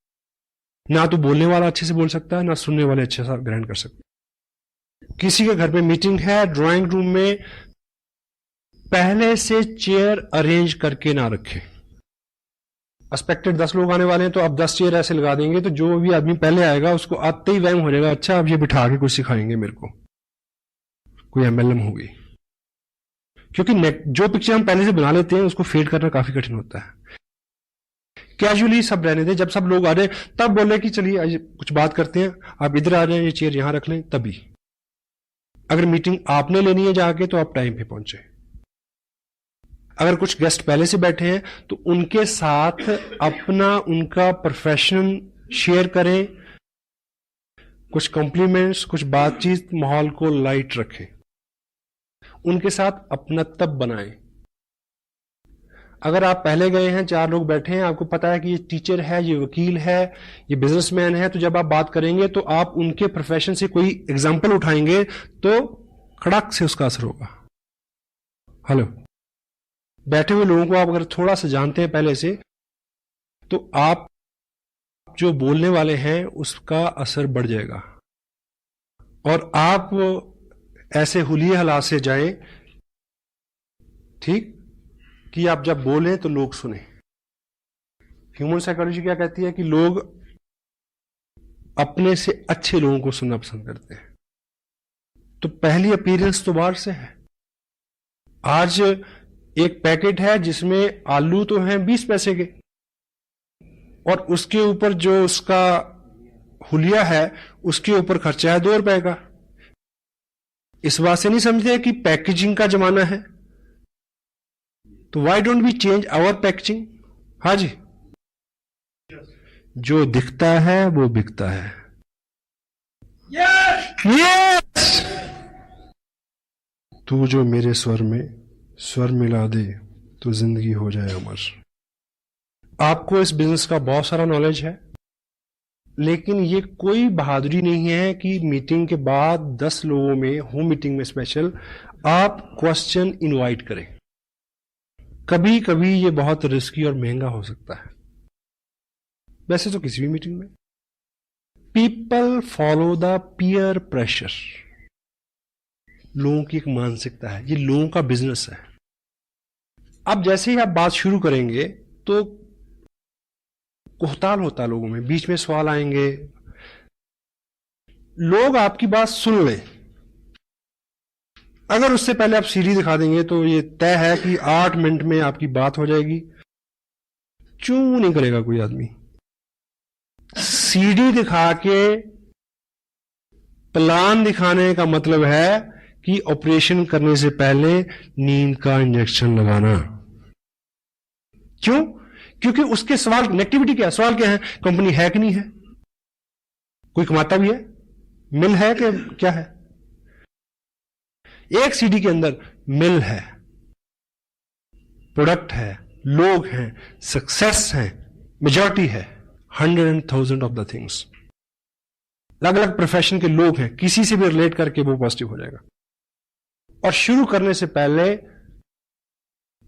S1: ना तो बोलने वाला अच्छे से बोल सकता है, ना सुनने वाले अच्छे से ग्रहण कर सकते हैं। किसी के घर में मीटिंग है, ड्राइंग रूम में पहले से चेयर अरेंज करके ना रखें। एक्सपेक्टेड 10 लोग आने वाले हैं तो आप 10 चेयर ऐसे लगा देंगे तो जो भी आदमी पहले आएगा उसको आते ही वहम हो जाएगा, अच्छा अब ये बिठा के कुछ सिखाएंगे मेरे को, कोई एमएलएम होगी। क्योंकि जो पिक्चर हम पहले से बना लेते हैं उसको फेड करना काफी कठिन होता है। कैजुअली सब रहने दें, जब सब लोग आ रहे तब बोले कि चलिए आज कुछ बात करते हैं, आप इधर आ रहे हैं, ये चेयर यहां रख लें, तभी। अगर मीटिंग आपने लेनी है जाके तो आप टाइम पे पहुंचे। अगर कुछ गेस्ट पहले से बैठे हैं तो उनके साथ अपना उनका प्रोफेशन शेयर करें, कुछ कॉम्प्लीमेंट्स, कुछ बातचीत, माहौल को लाइट रखें, उनके साथ अपनत्व बनाएं। अगर आप पहले गए हैं, 4 लोग बैठे हैं, आपको पता है कि ये टीचर है, ये वकील है, ये बिजनेसमैन है, तो जब आप बात करेंगे तो आप उनके प्रोफेशन से कोई एग्जाम्पल उठाएंगे तो खड़क से उसका असर होगा। हेलो, बैठे हुए लोगों को आप अगर थोड़ा सा जानते हैं पहले से, तो आप जो बोलने वाले हैं उसका असर बढ़ जाएगा और आप ऐसे हुलिये हालात से जाएं, ठीक, कि आप जब बोलें तो लोग सुने। ह्यूमन साइकोलॉजी क्या कहती है कि लोग अपने से अच्छे लोगों को सुनना पसंद करते हैं। तो पहली अपीयरेंस तो बाहर से है। आज एक पैकेट है जिसमें आलू तो हैं 20 पैसे के और उसके ऊपर जो उसका हुलिया है उसके ऊपर खर्चा है 2 रुपए का। इस बात से नहीं समझते कि पैकेजिंग का जमाना है, तो why don't we change our packaging. हाँ जी, जो दिखता है वो बिकता है। यस, तू जो मेरे स्वर में स्वर मिला दे तो जिंदगी हो जाए अमर। आपको इस बिजनेस का बहुत सारा नॉलेज है, लेकिन ये कोई बहादुरी नहीं है कि मीटिंग के बाद 10 लोगों में, होम मीटिंग में स्पेशल, आप क्वेश्चन इनवाइट करें। कभी कभी ये बहुत रिस्की और महंगा हो सकता है, वैसे तो किसी भी मीटिंग में। People follow the peer pressure. लोगों की एक मानसिकता है, ये लोगों का बिजनेस है। अब जैसे ही आप बात शुरू करेंगे तो कोहताल होता है लोगों में, बीच में सवाल आएंगे, लोग आपकी बात सुन लें। अगर उससे पहले आप सीढ़ी दिखा देंगे तो ये तय है कि 8 मिनट में आपकी बात हो जाएगी। चू नहीं करेगा कोई आदमी। सीढ़ी दिखा के प्लान दिखाने का मतलब है कि ऑपरेशन करने से पहले नींद का इंजेक्शन लगाना। क्यों? क्योंकि उसके सवाल, नेगेटिविटी क्या है, सवाल क्या है, कंपनी है कि नहीं है, कोई कमाता भी है, मिल है कि क्या है। एक सीडी के अंदर मिल है, प्रोडक्ट है, लोग हैं, सक्सेस है, मेजॉरिटी है, 100,000 ऑफ द थिंग्स। अलग अलग प्रोफेशन के लोग हैं, किसी से भी रिलेट करके वो पॉजिटिव हो जाएगा। और शुरू करने से पहले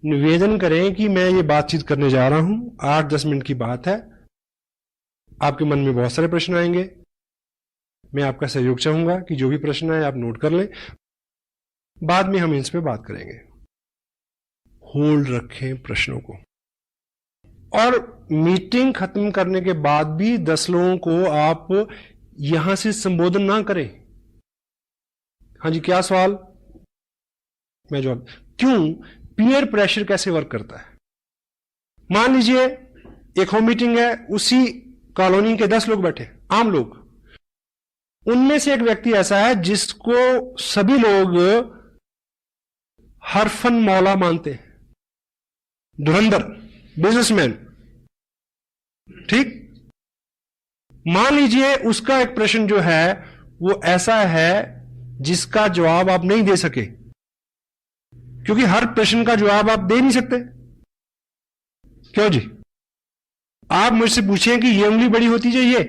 S1: निवेदन करें कि मैं ये बातचीत करने जा रहा हूं, 8-10 मिनट की बात है, आपके मन में बहुत सारे प्रश्न आएंगे, मैं आपका सहयोग चाहूंगा कि जो भी प्रश्न आए आप नोट कर लें, बाद में हम इस पे बात करेंगे। होल्ड रखें प्रश्नों को, और मीटिंग खत्म करने के बाद भी 10 लोगों को आप यहां से संबोधन ना करें। हाँ जी, क्या सवाल, मैं जवाब। क्यों? पीयर प्रेशर कैसे वर्क करता है। मान लीजिए एक होम मीटिंग है, उसी कॉलोनी के 10 लोग बैठे, आम लोग, उनमें से एक व्यक्ति ऐसा है जिसको सभी लोग हरफन मौला मानते हैं, धुरंधर, बिजनेसमैन, ठीक। मान लीजिए उसका एक प्रश्न जो है वो ऐसा है जिसका जवाब आप नहीं दे सके, क्योंकि हर प्रश्न का जवाब आप दे नहीं सकते। क्यों जी? आप मुझसे पूछें कि ये उंगली बड़ी होती चाहिए,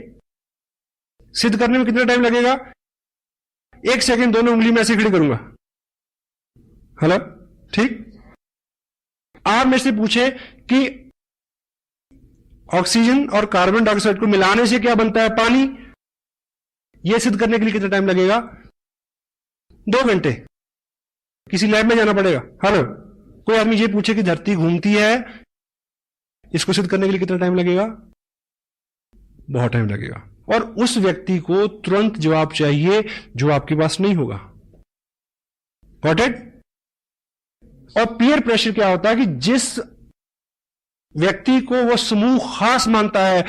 S1: सिद्ध करने में कितना टाइम लगेगा? 1 सेकंड, दोनों उंगली में ऐसे खड़ी करूंगा। हेलो, ठीक। आप मुझसे पूछें कि ऑक्सीजन और कार्बन डाइऑक्साइड को मिलाने से क्या बनता है? पानी। यह सिद्ध करने के लिए कितना टाइम लगेगा? 2 घंटे। किसी लैब में जाना पड़ेगा। हेलो, कोई आदमी ये पूछे कि धरती घूमती है, इसको सिद्ध करने के लिए कितना टाइम लगेगा? बहुत टाइम लगेगा। और उस व्यक्ति को तुरंत जवाब चाहिए जो आपके पास नहीं होगा। Got it? और पीयर प्रेशर क्या होता है कि जिस व्यक्ति को वो समूह खास मानता है,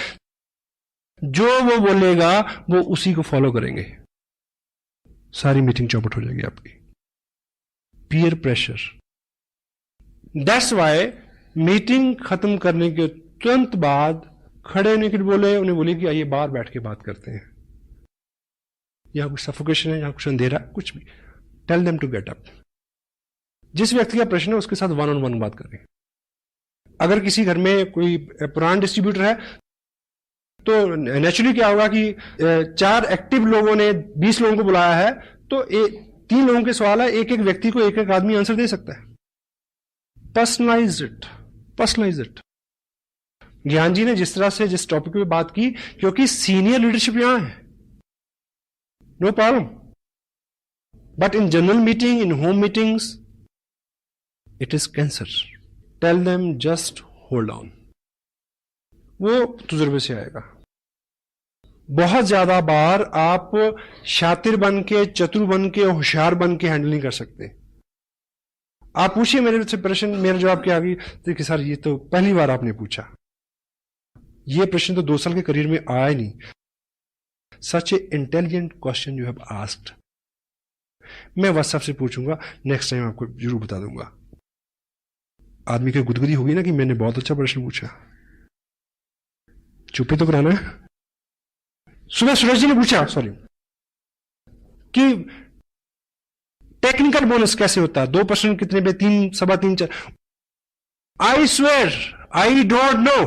S1: जो वो बोलेगा वो उसी को फॉलो करेंगे, सारी मीटिंग चौपट हो जाएगी आपकी। Peer pressure. That's why meeting खत्म करने के तुरंत बाद खड़े होने के लिए बोले, उन्हें बोले कि आइए बाहर बैठ के बात करते हैं, यहां कुछ सफोकेशन है, यहां कुछ अंधेरा, कुछ भी। Tell them to get up. जिस व्यक्ति का प्रश्न है उसके साथ वन ऑन वन बात करें। अगर किसी घर में कोई पुराना डिस्ट्रीब्यूटर है तो नेचुरली क्या होगा कि 4 एक्टिव लोगों ने 20 लोगों को बुलाया है, तो 3 लोगों के सवाल है, एक एक व्यक्ति को एक एक आदमी आंसर दे सकता है। Personalise it, personalise it. Gyan ji ने जिस तरह से जिस टॉपिक पे बात की, क्योंकि सीनियर लीडरशिप यहां है, no problem, but in general meeting, in home meetings, it is cancer. Tell them just hold on. वो तजुर्बे से आएगा। बहुत ज्यादा बार आप शातिर बन के, चतुर बन के, होशियार बन के हैंडल नहीं कर सकते। आप पूछिए मेरे से प्रश्न, मेरा जवाब क्या आ गई? देखिए सर, ये तो पहली बार आपने पूछा, ये प्रश्न तो 2 साल के करियर में आया ही नहीं। Such a intelligent question you have asked. मैं व्हाट्सएप से पूछूंगा, नेक्स्ट टाइम आपको जरूर बता दूंगा। आदमी की गुदगुदी होगी ना कि मैंने बहुत अच्छा प्रश्न पूछा। चुप्पी तो कराना है। सुबह सूरज जी ने पूछा, सॉरी, कि टेक्निकल बोनस कैसे होता है, 2% कितने पे, 3, 3.25, 4। I swear I don't know,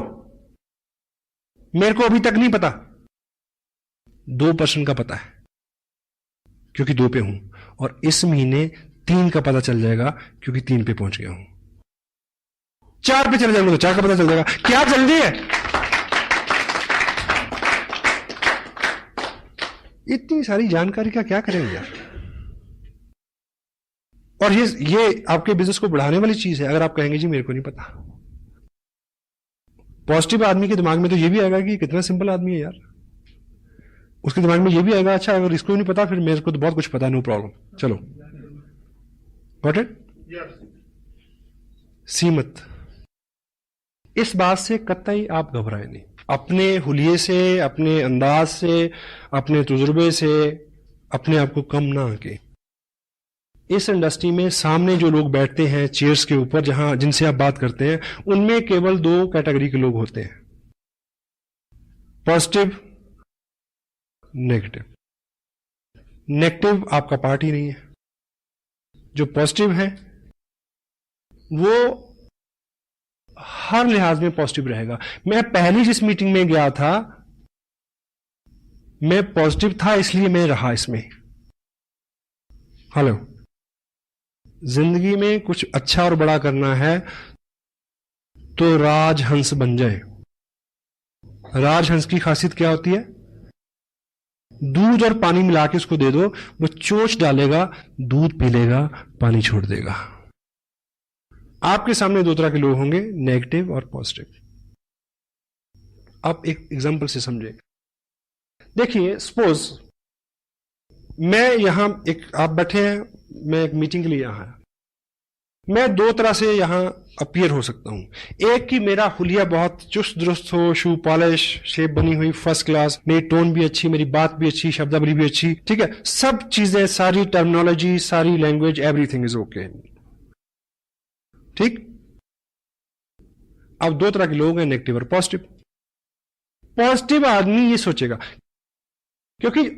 S1: मेरे को अभी तक नहीं पता। 2% का पता है क्योंकि 2 पे हूं, और इस महीने 3 का पता चल जाएगा क्योंकि 3 पे पहुंच गया हूं। 4 पे चले जाएंगे तो 4 का पता चल जाएगा। क्या जल्दी है? इतनी सारी जानकारी का क्या करेंगे यार? और ये आपके बिजनेस को बढ़ाने वाली चीज है। अगर आप कहेंगे जी मेरे को नहीं पता, पॉजिटिव आदमी के दिमाग में तो ये भी आएगा कि कितना सिंपल आदमी है यार। उसके दिमाग में ये भी आएगा, अच्छा अगर इसको नहीं पता फिर मेरे को तो बहुत कुछ पता है, नो प्रॉब्लम, चलो। Got it? सीमत। इस बात से कतई आप घबराए नहीं। अपने हुलिये से, अपने अंदाज से, अपने तजुर्बे से अपने आप को कम ना आके। इस इंडस्ट्री में सामने जो लोग बैठते हैं चेयर्स के ऊपर, जहां जिनसे आप बात करते हैं, उनमें केवल 2 कैटेगरी के लोग होते हैं, पॉजिटिव, नेगेटिव। नेगेटिव आपका पार्ट ही नहीं है। जो पॉजिटिव है वो हर लिहाज में पॉजिटिव रहेगा। मैं पहली जिस मीटिंग में गया था, मैं पॉजिटिव था, इसलिए मैं रहा इसमें। हेलो, जिंदगी में कुछ अच्छा और बड़ा करना है तो राजहंस बन जाए। राजहंस की खासियत क्या होती है? दूध और पानी मिला के उसको दे दो, वो चोंच डालेगा, दूध पी लेगा, पानी छोड़ देगा। आपके सामने 2 तरह के लोग होंगे, नेगेटिव और पॉजिटिव। आप एक एग्जांपल से समझे। देखिए, सपोज मैं यहां आप बैठे हैं, मैं एक मीटिंग के लिए यहां आया। मैं 2 तरह से यहां अपीयर हो सकता हूं। एक कि मेरा हुलिया बहुत चुस्त दुरुस्त हो, शू पॉलिश, शेप बनी हुई फर्स्ट क्लास, मेरी टोन भी अच्छी, मेरी बात भी अच्छी, शब्दावली भी अच्छी, ठीक है, सब चीजें, सारी टर्मिनोलॉजी, सारी लैंग्वेज, एवरीथिंग इज ओके, ठीक। अब 2 तरह के लोग हैं, नेगेटिव और पॉजिटिव। पॉजिटिव आदमी ये सोचेगा, क्योंकि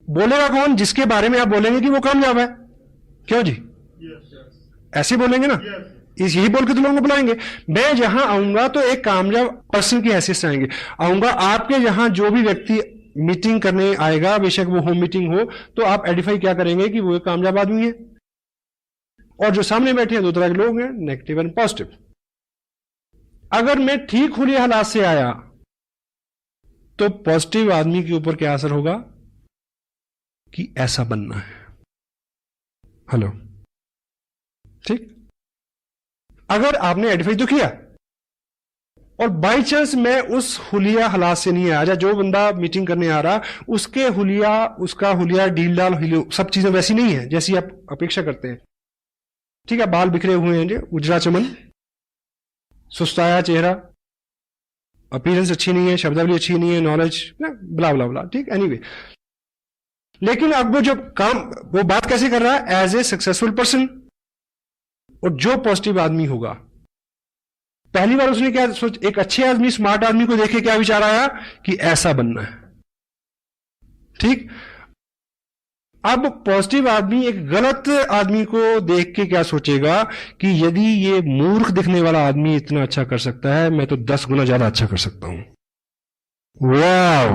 S1: बोलेगा कौन? जिसके बारे में आप बोलेंगे कि वो कामयाब है। क्यों जी? ऐसे बोलेंगे ना, यही बोल के तो लोगों को बुलाएंगे। मैं जहां आऊंगा तो एक कामयाब पर्सन की हैसियत से आऊंगा। आपके यहां जो भी व्यक्ति मीटिंग करने आएगा, बेशक वो होम मीटिंग हो, तो आप आइडेंटिफाई क्या करेंगे कि वो एक कामयाब आदमी है। और जो सामने बैठे हैं 2 तरह के लोग हैं, नेगेटिव एंड पॉजिटिव। अगर मैं ठीक हुए हालात से आया तो पॉजिटिव आदमी के ऊपर क्या असर होगा कि ऐसा बनना है। हेलो, ठीक। अगर आपने आइडेंटिफाई तो किया और बाई चांस मैं उस हुलिया हालात से नहीं आया, जो बंदा मीटिंग करने आ रहा उसके हुलिया, उसका हुलिया डील डाल, सब चीजें वैसी नहीं है जैसी आप अपेक्षा करते हैं, ठीक है, बाल बिखरे हुए हैं, उजरा चमन, सुस्ताया चेहरा, अपीयरेंस अच्छी नहीं है, शब्दावली अच्छी नहीं है, नॉलेज ब्ला ब्ला ब्ला, ठीक, एनीवे। लेकिन अब वो जो काम, वो बात कैसे कर रहा है? As a successful person. और जो पॉजिटिव आदमी होगा, पहली बार उसने क्या सोच, एक अच्छे आदमी, स्मार्ट आदमी को देखे क्या विचार आया कि ऐसा बनना है, ठीक। अब पॉजिटिव आदमी एक गलत आदमी को देख के क्या सोचेगा कि यदि ये मूर्ख दिखने वाला आदमी इतना अच्छा कर सकता है, मैं तो 10 गुना ज्यादा अच्छा कर सकता हूं। Wow,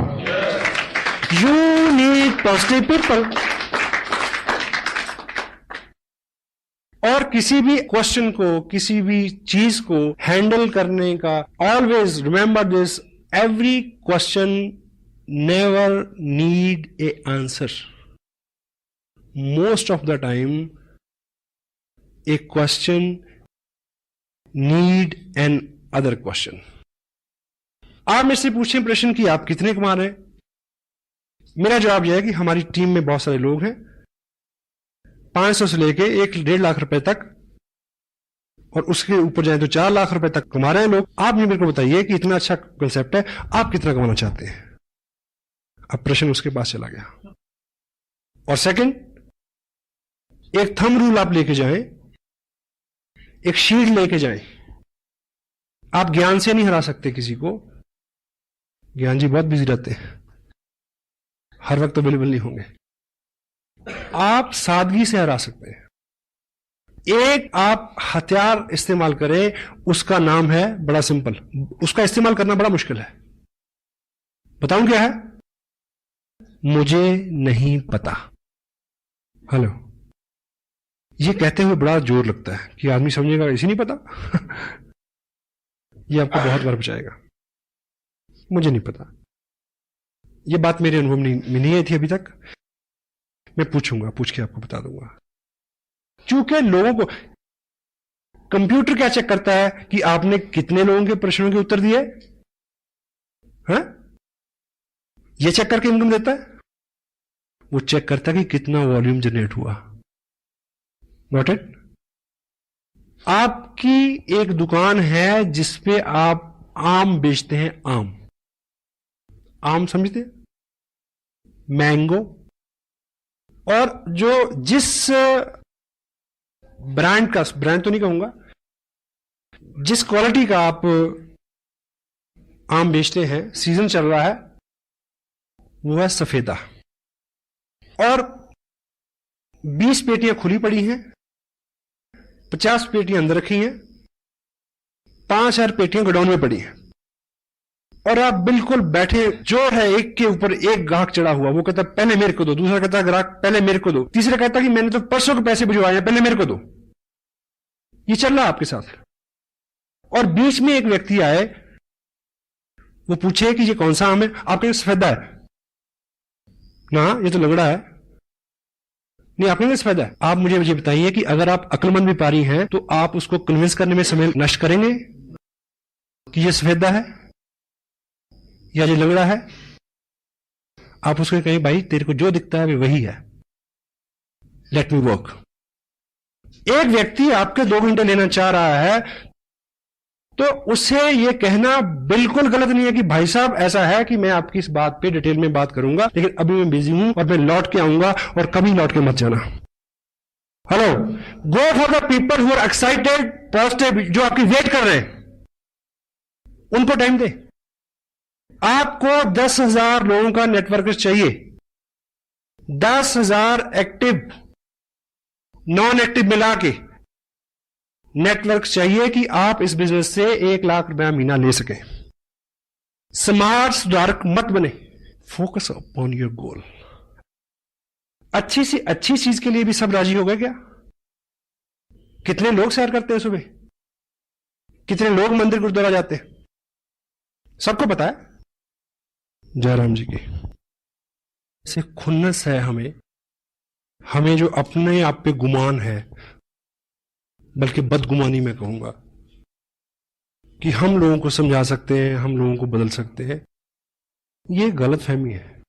S1: you need positive people. और किसी भी क्वेश्चन को, किसी भी चीज को हैंडल करने का, always remember this, every question never need A answer. Most of the time A question need an other question. आप मेरे से पूछें प्रश्न कि आप कितने कमा रहे हैं, मेरा जवाब यह है कि हमारी टीम में बहुत सारे लोग हैं, 500 से लेके 1-1.5 लाख रुपए तक, और उसके ऊपर जाए तो 4 लाख रुपए तक कमा रहे हैं लोग। आप मेरे को बताइए कि इतना अच्छा कंसेप्ट है, आप कितना कमाना चाहते हैं? अब प्रश्न उसके पास चला गया। और सेकंड, एक थंब रूल आप लेके जाएं, एक शीट लेके जाएं। आप ज्ञान से नहीं हरा सकते किसी को, ज्ञान जी बहुत बिजी रहते हैं, हर वक्त अवेलेबल नहीं होंगे। आप सादगी से हरा सकते हैं। एक आप हथियार इस्तेमाल करें, उसका नाम है, बड़ा सिंपल, उसका इस्तेमाल करना बड़ा मुश्किल है। बताऊं क्या है? मुझे नहीं पता। हेलो, ये कहते हुए बड़ा जोर लगता है कि आदमी समझेगा इसे नहीं पता। ये आपको बहुत बार बचाएगा। मुझे नहीं पता, ये बात मेरे अनुभव में नहीं आई थी अभी तक, मैं पूछूंगा, पूछ के आपको बता दूंगा। क्योंकि लोगों को कंप्यूटर क्या चेक करता है कि आपने कितने लोगों के प्रश्नों के उत्तर दिए, हैं? ये चेक करके इनकम देता है। वो चेक करता है कि कितना वॉल्यूम जनरेट हुआ। Not it? आपकी एक दुकान है जिसपे आप आम बेचते हैं, आम समझते हैं, मैंगो, और जो जिस ब्रांड का, ब्रांड तो नहीं कहूंगा, जिस क्वालिटी का आप आम बेचते हैं, सीजन चल रहा है, वो है सफेदा। और 20 पेटियां खुली पड़ी हैं, 50 पेटियां अंदर रखी हैं, 5000 पेटियां गोडाउन में पड़ी हैं, और आप बिल्कुल बैठे, जो है एक के ऊपर एक ग्राहक चढ़ा हुआ, वो कहता पहले मेरे को दो, दूसरा कहता ग्राहक पहले मेरे को दो, तीसरा कहता कि मैंने तो परसों के पैसे भिजवाए हैं, पहले मेरे को दो। ये चल रहा है आपके साथ। और बीच में एक व्यक्ति आए, वो पूछे कि ये कौन सा आम है? आपके सफेदा है ना, ये तो लंगड़ा है। नहीं, आपके सफेदा है। आप मुझे बताइए कि अगर आप अक्लमंद व्यापारी हैं तो आप उसको कन्विंस करने में समय नष्ट करेंगे कि ये सफेदा है या ये लंगड़ा है? आप उसको कहें भाई तेरे को जो दिखता है वही है, लेट मी वर्क। एक व्यक्ति आपके 2 घंटे लेना चाह रहा है तो उसे यह कहना बिल्कुल गलत नहीं है कि भाई साहब ऐसा है कि मैं आपकी इस बात पे डिटेल में बात करूंगा, लेकिन अभी मैं बिजी हूं और मैं लौट के आऊंगा, और कभी लौट के मत जाना। Hello, go for the people who are excited, positive, जो आपकी वेट कर रहे हैं, उनको टाइम दे। आपको 10,000 लोगों का नेटवर्क चाहिए, 10,000 एक्टिव नॉन एक्टिव मिला के नेटवर्क चाहिए कि आप इस बिजनेस से 1 लाख रुपया महीना ले सकें। स्मार्ट सुधारक मत बने, फोकस अपॉन योर गोल। अच्छी सी अच्छी चीज के लिए भी सब राजी हो गए क्या? कितने लोग सैर करते हैं सुबह, कितने लोग मंदिर गुरुद्वारा जाते हैं, सबको पता है। जयराम जी की से खुन्नस है हमें जो अपने आप पे गुमान है, बल्कि बदगुमानी मैं कहूंगा, कि हम लोगों को समझा सकते हैं, हम लोगों को बदल सकते हैं, ये गलत फहमी है।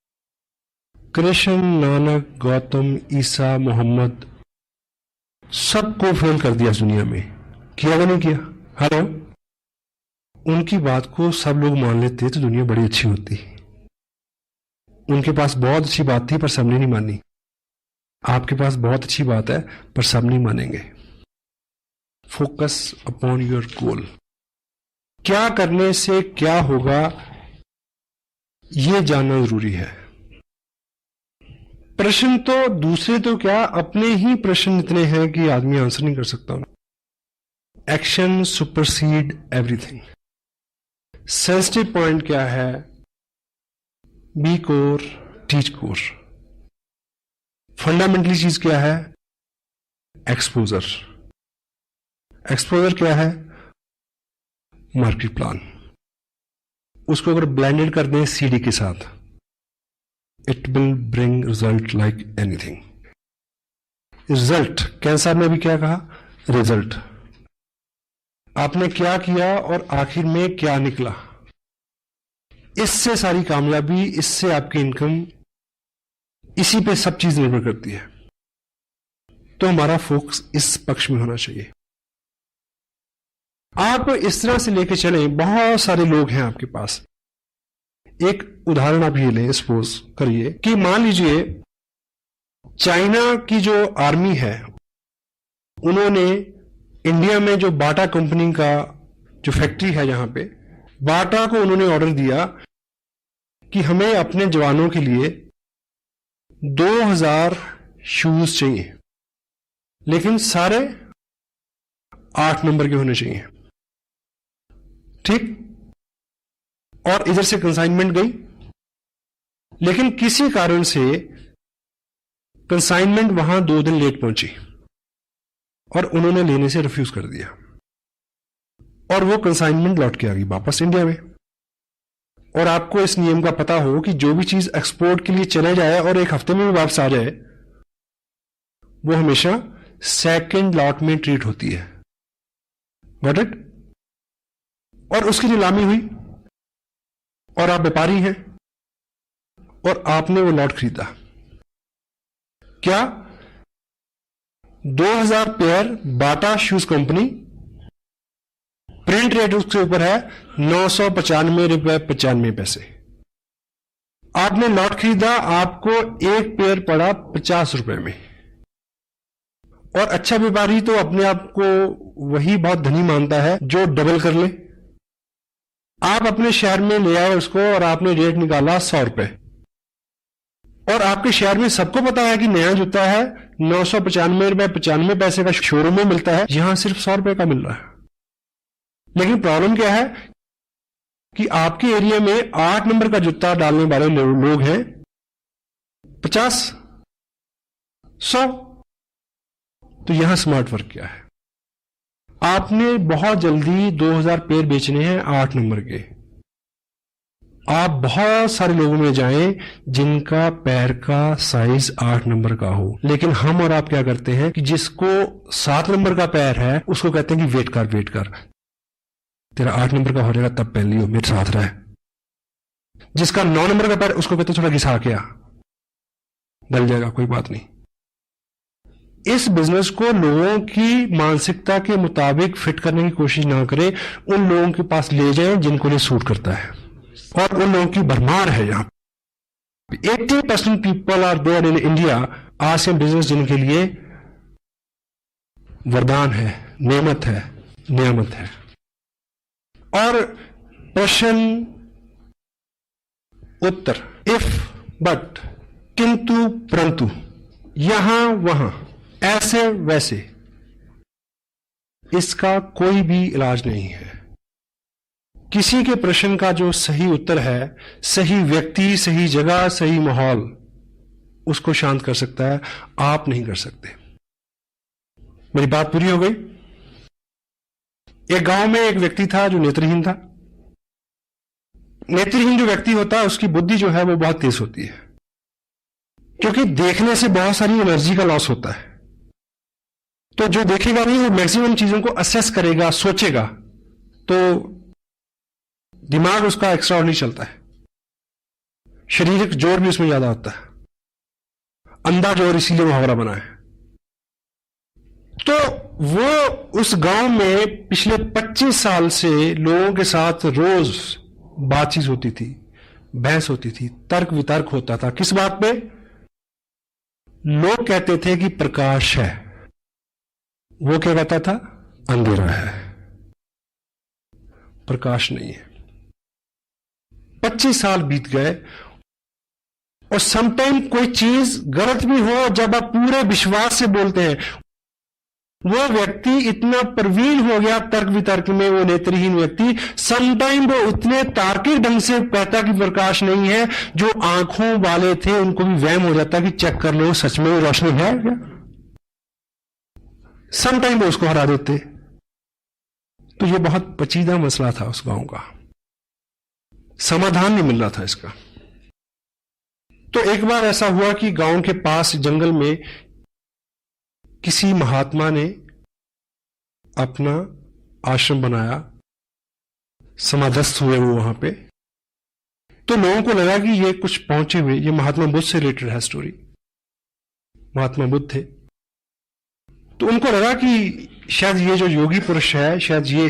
S1: कृष्ण, नानक, गौतम, ईसा, मोहम्मद, सबको फेल कर दिया दुनिया में, किया या नहीं किया? हेलो, उनकी बात को सब लोग मान लेते तो दुनिया बड़ी अच्छी होती। उनके पास बहुत अच्छी बात थी पर सबने नहीं मानी। आपके पास बहुत अच्छी बात है पर सब नहीं मानेंगे। Focus upon your goal. क्या करने से क्या होगा यह जानना जरूरी है। प्रश्न तो दूसरे तो क्या, अपने ही प्रश्न इतने हैं कि आदमी आंसर नहीं कर सकता। Action supersede everything. Sensitive point क्या है? Be core, teach core. Fundamentally चीज क्या है? एक्सपोजर। एक्सपोजर क्या है? Market plan. उसको अगर ब्लेंडेड कर दें सीडी के साथ, it will bring result like anything. Result, cancer ने भी क्या कहा? रिजल्ट। आपने क्या किया और आखिर में क्या निकला, इससे सारी कामयाबी, इससे आपकी इनकम, इसी पे सब चीज निर्भर करती है। तो हमारा फोकस इस पक्ष में होना चाहिए। आप इस तरह से लेके चलें, बहुत सारे लोग हैं आपके पास। एक उदाहरण आप ये लें, सपोज करिए कि मान लीजिए चाइना की जो आर्मी है, उन्होंने इंडिया में जो बाटा कंपनी का जो फैक्ट्री है, जहां पे बाटा को उन्होंने ऑर्डर दिया कि हमें अपने जवानों के लिए 2000 शूज चाहिए, लेकिन सारे 8 नंबर के होने चाहिए। ठीक। और इधर से कंसाइनमेंट गई, लेकिन किसी कारण से कंसाइनमेंट वहां 2 दिन लेट पहुंची और उन्होंने लेने से रिफ्यूज कर दिया, और वो कंसाइनमेंट लौट के आ गई वापस इंडिया में। और आपको इस नियम का पता हो कि जो भी चीज एक्सपोर्ट के लिए चले जाए और 1 हफ्ते में भी वापस आ जाए, वो हमेशा सेकंड लॉट में ट्रीट होती है। Got it? और उसकी नीलामी हुई और आप व्यापारी हैं और आपने वो लॉट खरीदा। क्या? 2000 पेयर बाटा शूज कंपनी, प्रिंट रेट उसके ऊपर है 995 रुपए 95 पैसे। आपने लॉट खरीदा, आपको एक पेयर पड़ा 50 रुपए में। और अच्छा व्यापारी तो अपने आप को वही बहुत धनी मानता है जो डबल कर ले। आप अपने शहर में ले आए उसको और आपने रेट निकाला 100 रुपए, और आपके शहर में सबको पता है कि नया जूता है 995 रुपए 95 पैसे का शोरूम में मिलता है, यहां सिर्फ 100 रुपए का मिल रहा है। लेकिन प्रॉब्लम क्या है कि आपके एरिया में 8 नंबर का जूता डालने वाले लोग हैं 50, 100। तो यहां स्मार्ट वर्क क्या है? आपने बहुत जल्दी 2000 पेयर बेचने हैं 8 नंबर के। आप बहुत सारे लोगों में जाएं जिनका पैर का साइज 8 नंबर का हो, लेकिन हम और आप क्या करते हैं कि जिसको 7 नंबर का पैर है उसको कहते हैं कि वेट कर, तेरा 8 नंबर का हो जाएगा तब पहन लियो, मेरे साथ रहे। जिसका 9 नंबर का पैर, उसको कहते थोड़ा घिसा के आ, डल जाएगा, कोई बात नहीं। इस बिजनेस को लोगों की मानसिकता के मुताबिक फिट करने की कोशिश ना करें, उन लोगों के पास ले जाएं जिनको ये सूट करता है, और उन लोगों की भरमार है। यहां 80% people are there in India आज के बिजनेस जिनके लिए वरदान है, नेमत है, नियामत है। और प्रश्न उत्तर, इफ, बट, किंतु, परंतु, यहां वहां, ऐसे वैसे, इसका कोई भी इलाज नहीं है। किसी के प्रश्न का जो सही उत्तर है, सही व्यक्ति, सही जगह, सही माहौल उसको शांत कर सकता है, आप नहीं कर सकते। मेरी बात पूरी हो गई? एक गांव में एक व्यक्ति था जो नेत्रहीन था। नेत्रहीन जो व्यक्ति होता है उसकी बुद्धि जो है वो बहुत तेज होती है, क्योंकि देखने से बहुत सारी एनर्जी का लॉस होता है। तो जो देखेगा नहीं वो मैक्सिमम चीजों को असेस करेगा, सोचेगा, तो दिमाग उसका एक्स्ट्रा नहीं चलता है। शारीरिक जोर भी उसमें ज्यादा होता है, अंधा जोर, इसीलिए मुहावरा बना है। तो वो उस गांव में पिछले 25 साल से लोगों के साथ रोज बातचीत होती थी, बहस होती थी, तर्क वितर्क होता था। किस बात पे? लोग कहते थे कि प्रकाश है, वो क्या कहता था? अंधेरा है, प्रकाश नहीं है। 25 साल बीत गए और समटाइम कोई चीज गलत भी हो, जब आप पूरे विश्वास से बोलते हैं, वो व्यक्ति इतना प्रवीण हो गया तर्क वितर्क में, वो नेत्रहीन व्यक्ति समटाइम वो उतने तार्किक ढंग से कहता कि प्रकाश नहीं है, जो आंखों वाले थे उनको भी वहम हो जाता कि चेक कर लो सच में रोशनी है क्या। समटाइम वो उसको हरा देते। तो ये बहुत पेचीदा मसला था उस गांव का, समाधान नहीं मिल रहा था इसका। तो एक बार ऐसा हुआ कि गांव के पास जंगल में किसी महात्मा ने अपना आश्रम बनाया, समाधस्थ हुए वो वहां पे। तो लोगों को लगा कि ये कुछ पहुंचे हुए, ये महात्मा बुद्ध से रिलेटेड है स्टोरी, महात्मा बुद्ध थे। तो उनको लगा कि शायद ये जो योगी पुरुष है, शायद ये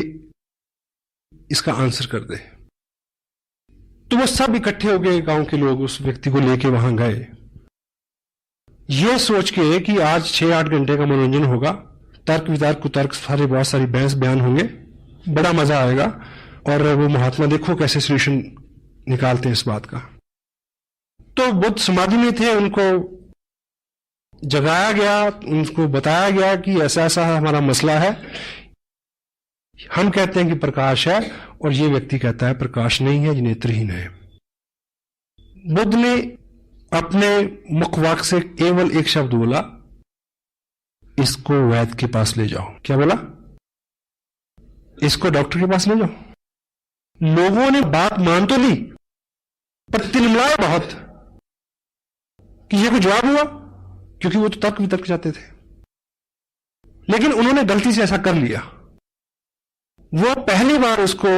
S1: इसका आंसर कर दे। तो वो सब इकट्ठे हो गए, गांव के लोग उस व्यक्ति को लेके वहां गए, ये सोच के कि आज 6-8 घंटे का मनोरंजन होगा, तर्क वितर्क कुतर्क सारे, बहुत सारी बहस बयान होंगे, बड़ा मजा आएगा। और वो महात्मा देखो कैसे सोल्यूशन निकालते हैं इस बात का। तो बुद्ध समाधि में थे, उनको जगाया गया, उनको बताया गया कि ऐसा ऐसा हमारा मसला है, हम कहते हैं कि प्रकाश है और ये व्यक्ति कहता है प्रकाश नहीं है, ये नेत्रहीन है। बुद्ध ने अपने मुखवाक से केवल एक शब्द बोला, इसको वैद्य के पास ले जाओ। क्या बोला? इसको डॉक्टर के पास ले जाओ। लोगों ने बात मान तो ली, पर तिलमिलाए बहुत कि ये कोई जवाब हुआ, क्योंकि वो तो तर्क वितर्क जाते थे। लेकिन उन्होंने गलती से ऐसा कर लिया। वो पहली बार उसको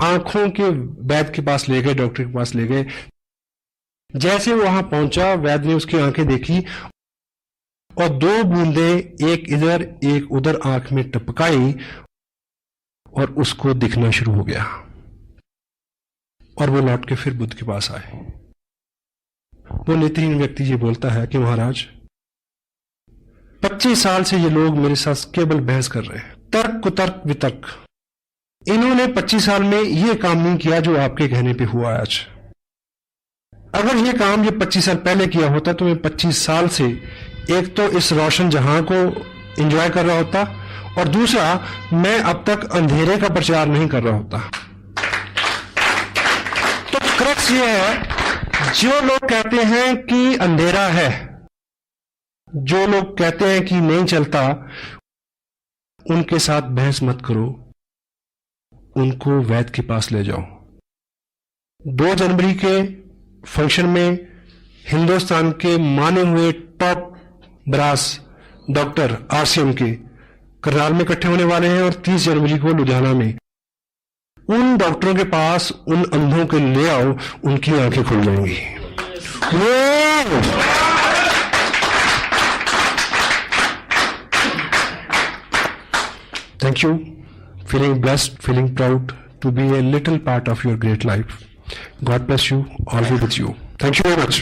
S1: आंखों के वैद्य के पास ले गए, डॉक्टर के पास ले गए। जैसे वो वहां पहुंचा, वैद्य ने उसकी आंखें देखी और 2 बूंदे एक इधर एक उधर आंख में टपकाई और उसको दिखना शुरू हो गया। और वो लौट के फिर बुद्ध के पास आए। वो नेत्रहीन व्यक्ति ये बोलता है कि महाराज, 25 साल से ये लोग मेरे साथ केवल बहस कर रहे हैं, तर्क कुतर्क वितर्क। इन्होंने 25 साल में ये काम नहीं किया जो आपके कहने पे हुआ आज। अगर ये काम ये 25 साल पहले किया होता तो मैं 25 साल से एक तो इस रोशन जहां को एंजॉय कर रहा होता, और दूसरा मैं अब तक अंधेरे का प्रचार नहीं कर रहा होता। तो क्रक्स ये है, जो लोग कहते हैं कि अंधेरा है, जो लोग कहते हैं कि नहीं चलता, उनके साथ बहस मत करो, उनको वैद्य के पास ले जाओ। 2 जनवरी के फंक्शन में हिंदुस्तान के माने हुए टॉप ब्रास डॉक्टर RCM के करनाल में इकट्ठे होने वाले हैं, और 30 जनवरी को लुधियाना में। उन डॉक्टरों के पास उन अंधों के ले आओ, उनकी आंखें खुल जाएंगी। Thank you. Feeling blessed, feeling proud to be a little part of your great life. God bless you, all be with you. Thank you very much.